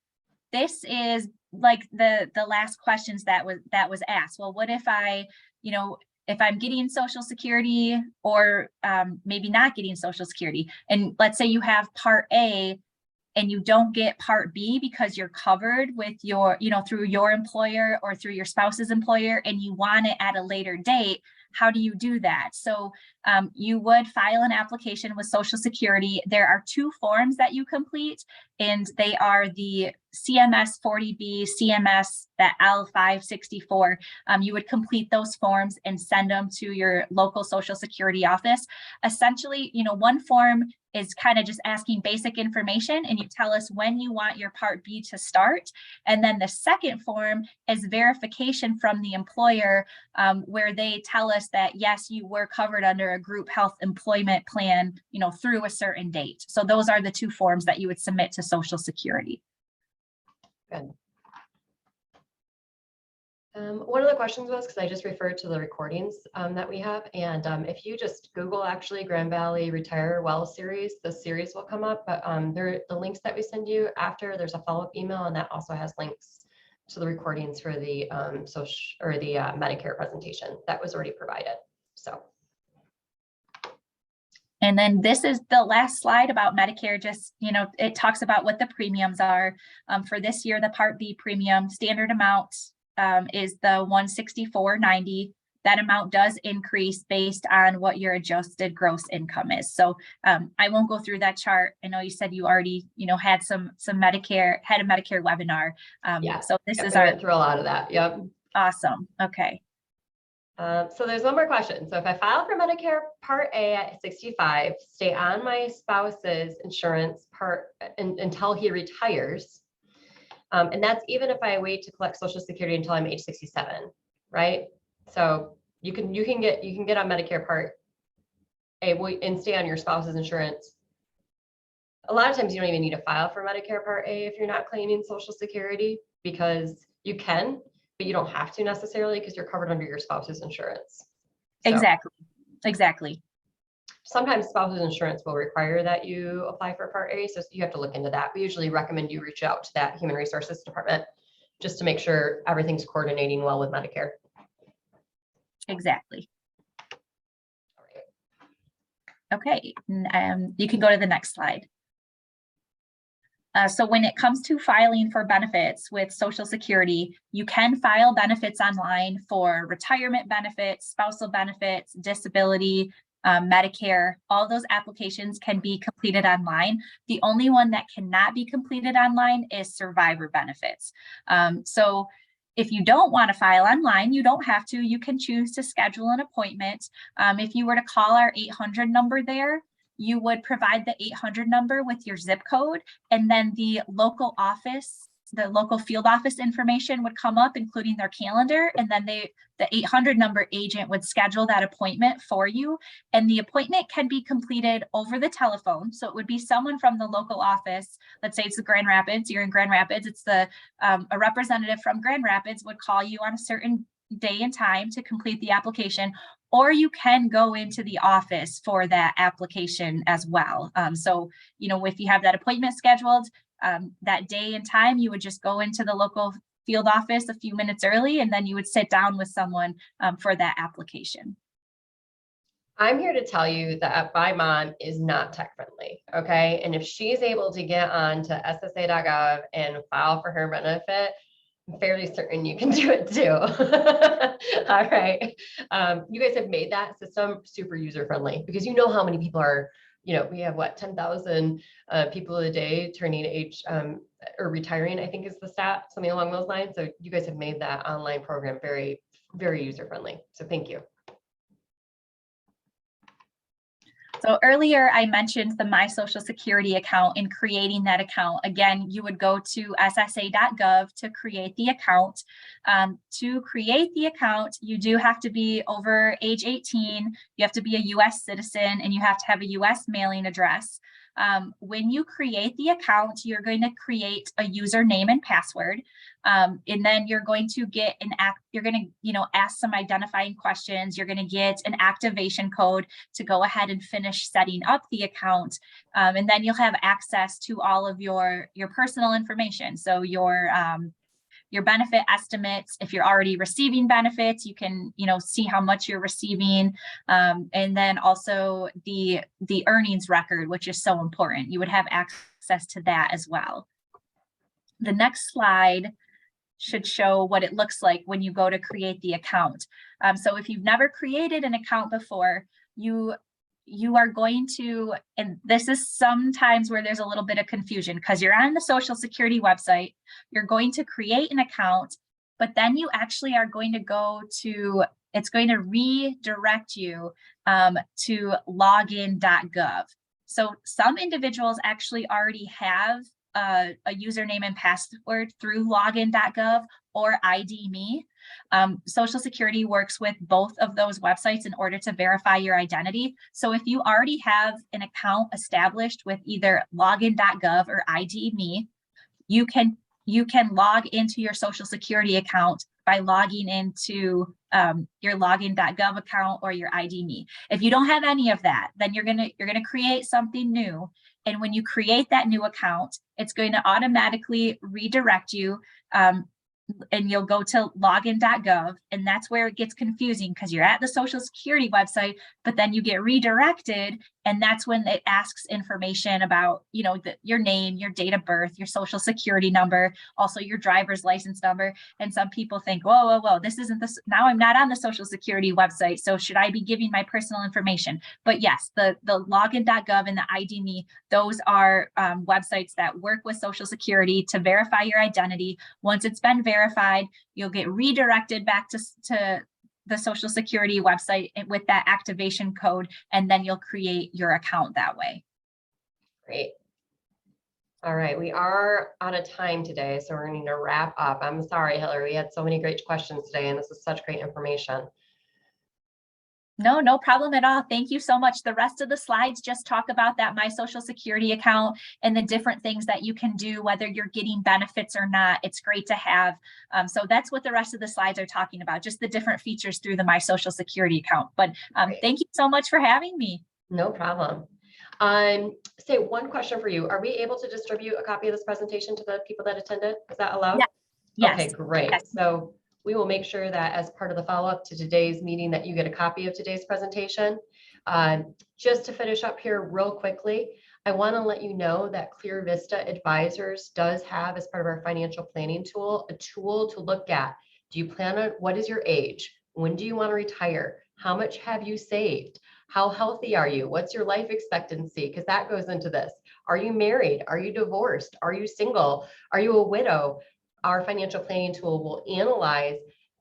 this is like the last questions that was asked. Well, what if if I'm getting Social Security, or maybe not getting Social Security, and let's say you have Part A and you don't get Part B because you're covered with your, through your employer or through your spouse's employer, and you want it at a later date, how do you do that? So you would file an application with Social Security. There are 2 forms that you complete, and they are the CMS 40B, CMS, that L564. You would complete those forms and send them to your local Social Security office. Essentially, one form is kind of just asking basic information, and you tell us when you want your Part B to start. And then the second form is verification from the employer, where they tell us that, yes, you were covered under a group health employment plan, through a certain date. So those are the 2 forms that you would submit to Social Security. Good. One of the questions was, because I just referred to the recordings that we have, and if you just Google actually Grand Valley Retire Well series, the series will come up, but the links that we send you after, there's a follow-up email, and that also has links to the recordings for the Medicare presentation that was already provided. So. And then this is the last slide about Medicare. Just, it talks about what the premiums are. For this year, the Part B premium standard amount is the $164.90. That amount does increase based on what your adjusted gross income is. So I won't go through that chart. I know you said you already, had some Medicare, had a Medicare webinar. Yeah. So this is went through a lot of that. Yep. Awesome. Okay. So there's one more question. So if I file for Medicare Part A at 65, stay on my spouse's insurance until he retires, and that's even if I wait to collect Social Security until I'm age 67, right? So you can get on Medicare Part A and stay on your spouse's insurance. A lot of times you don't even need to file for Medicare Part A if you're not claiming Social Security, because you can, but you don't have to necessarily because you're covered under your spouse's insurance. So Exactly. sometimes spouse's insurance will require that you apply for Part A, so you have to look into that. We usually recommend you reach out to that Human Resources Department just to make sure everything's coordinating well with Medicare. Exactly. Okay, you can go to the next slide. So when it comes to filing for benefits with Social Security, you can file benefits online for retirement benefits, spousal benefits, disability, Medicare. All those applications can be completed online. The only one that cannot be completed online is survivor benefits. So if you don't want to file online, you don't have to. You can choose to schedule an appointment. If you were to call our 800 number there, you would provide the 800 number with your zip code, and then the local office, the local field office information would come up, including their calendar, and then the 800 number agent would schedule that appointment for you. And the appointment can be completed over the telephone. So it would be someone from the local office. Let's say it's the Grand Rapids, you're in Grand Rapids, it's a representative from Grand Rapids would call you on a certain day and time to complete the application, or you can go into the office for that application as well. So, you know, if you have that appointment scheduled that day and time, you would just go into the local field office a few minutes early, and then you would sit down with someone for that application. I'm here to tell you that my mom is not tech friendly, okay? And if she's able to get on to ssa.gov and file for her benefit, I'm fairly certain you can do it too. All right. You guys have made that system super user friendly because you know how many people are, you know, we have what, 10,000 people a day turning age or retiring, I think is the stat, something along those lines. So you guys have made that online program very, very user friendly. So thank you. So earlier I mentioned the My Social Security account and creating that account. Again, you would go to ssa.gov to create the account. To create the account, you do have to be over age 18, you have to be a US citizen, and you have to have a US mailing address. When you create the account, you're going to create a username and password. And then you're going to get you're going to, you know, ask some identifying questions. You're going to get an activation code to go ahead and finish setting up the account. And then you'll have access to all of your personal information. So your benefit estimates. If you're already receiving benefits, you can, you know, see how much you're receiving. And then also the earnings record, which is so important. You would have access to that as well. The next slide should show what it looks like when you go to create the account. So if you've never created an account before, you are going to, and this is sometimes where there's a little bit of confusion because you're on the Social Security website, you're going to create an account, but then you actually are going to go to, it's going to redirect you to login.gov. So some individuals actually already have a username and password through login.gov or ID Me. Social Security works with both of those websites in order to verify your identity. So if you already have an account established with either login.gov or ID Me, you can log into your Social Security account by logging into your login.gov account or your ID Me. If you don't have any of that, then you're gonna create something new. And when you create that new account, it's going to automatically redirect you and you'll go to login.gov, and that's where it gets confusing because you're at the Social Security website, but then you get redirected, and that's when it asks information about, you know, your name, your date of birth, your Social Security number, also your driver's license number. And some people think, whoa, this isn't this. Now I'm not on the Social Security website, so should I be giving my personal information? But yes, the login.gov and the ID Me, those are websites that work with Social Security to verify your identity. Once it's been verified, you'll get redirected back to the Social Security website with that activation code, and then you'll create your account that way. Great. All right, we are out of time today, so we're going to wrap up. I'm sorry, Hillary, we had so many great questions today, and this is such great information. No, no problem at all. Thank you so much. The rest of the slides just talk about that My Social Security account and the different things that you can do, whether you're getting benefits or not. It's great to have. So that's what the rest of the slides are talking about, just the different features through the My Social Security account. But thank you so much for having me. No problem. Say one question for you. Are we able to distribute a copy of this presentation to the people that attended? Is that allowed? Yes. Okay, great. Yes. So we will make sure that as part of the follow-up to today's meeting that you get a copy of today's presentation. Just to finish up here real quickly, I want to let you know that Clear Vista Advisors does have, as part of our financial planning tool, a tool to look at. Do you plan on, what is your age? When do you want to retire? How much have you saved? How healthy are you? What's your life expectancy? Because that goes into this. Are you married? Are you divorced? Are you single? Are you a widow? Our financial planning tool will analyze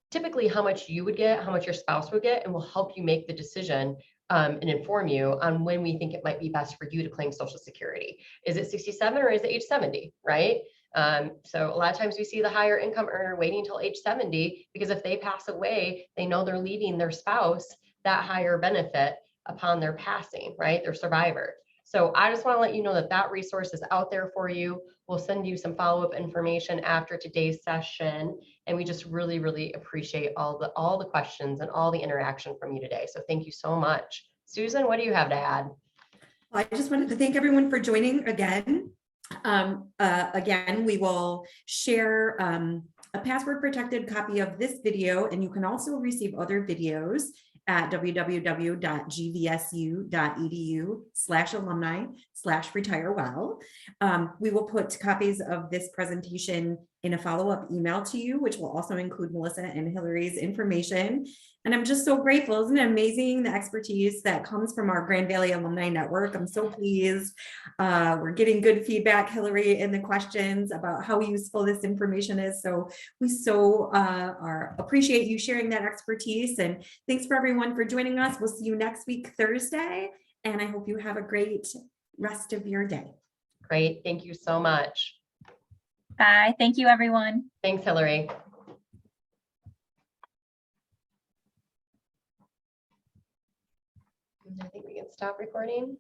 typically how much you would get, how much your spouse would get, and will help you make the decision and inform you on when we think it might be best for you to claim Social Security. Is it 67 or is it age 70, right? So a lot of times we see the higher income earner waiting until age 70 because if they pass away, they know they're leaving their spouse that higher benefit upon their passing, right? Their survivor. So I just want to let you know that that resource is out there for you. We'll send you some follow-up information after today's session. And we just really, really appreciate all the questions and all the interaction from you today. So thank you so much. Susan, what do you have to add? I just wanted to thank everyone for joining again. Again, we will share a password protected copy of this video, and you can also receive other videos at www.gvsu.edu/alumni/retirewell. We will put copies of this presentation in a follow-up email to you, which will also include Melissa and Hillary's information. And I'm just so grateful. Isn't it amazing the expertise that comes from our Grand Valley Alumni Network? I'm so pleased. We're getting good feedback, Hillary, in the questions about how useful this information is. So we so appreciate you sharing that expertise. And thanks for everyone for joining us. We'll see you next week, Thursday. And I hope you have a great rest of your day. Great. Thank you so much. Bye. Thank you, everyone. Thanks, Hillary. I think we can stop recording.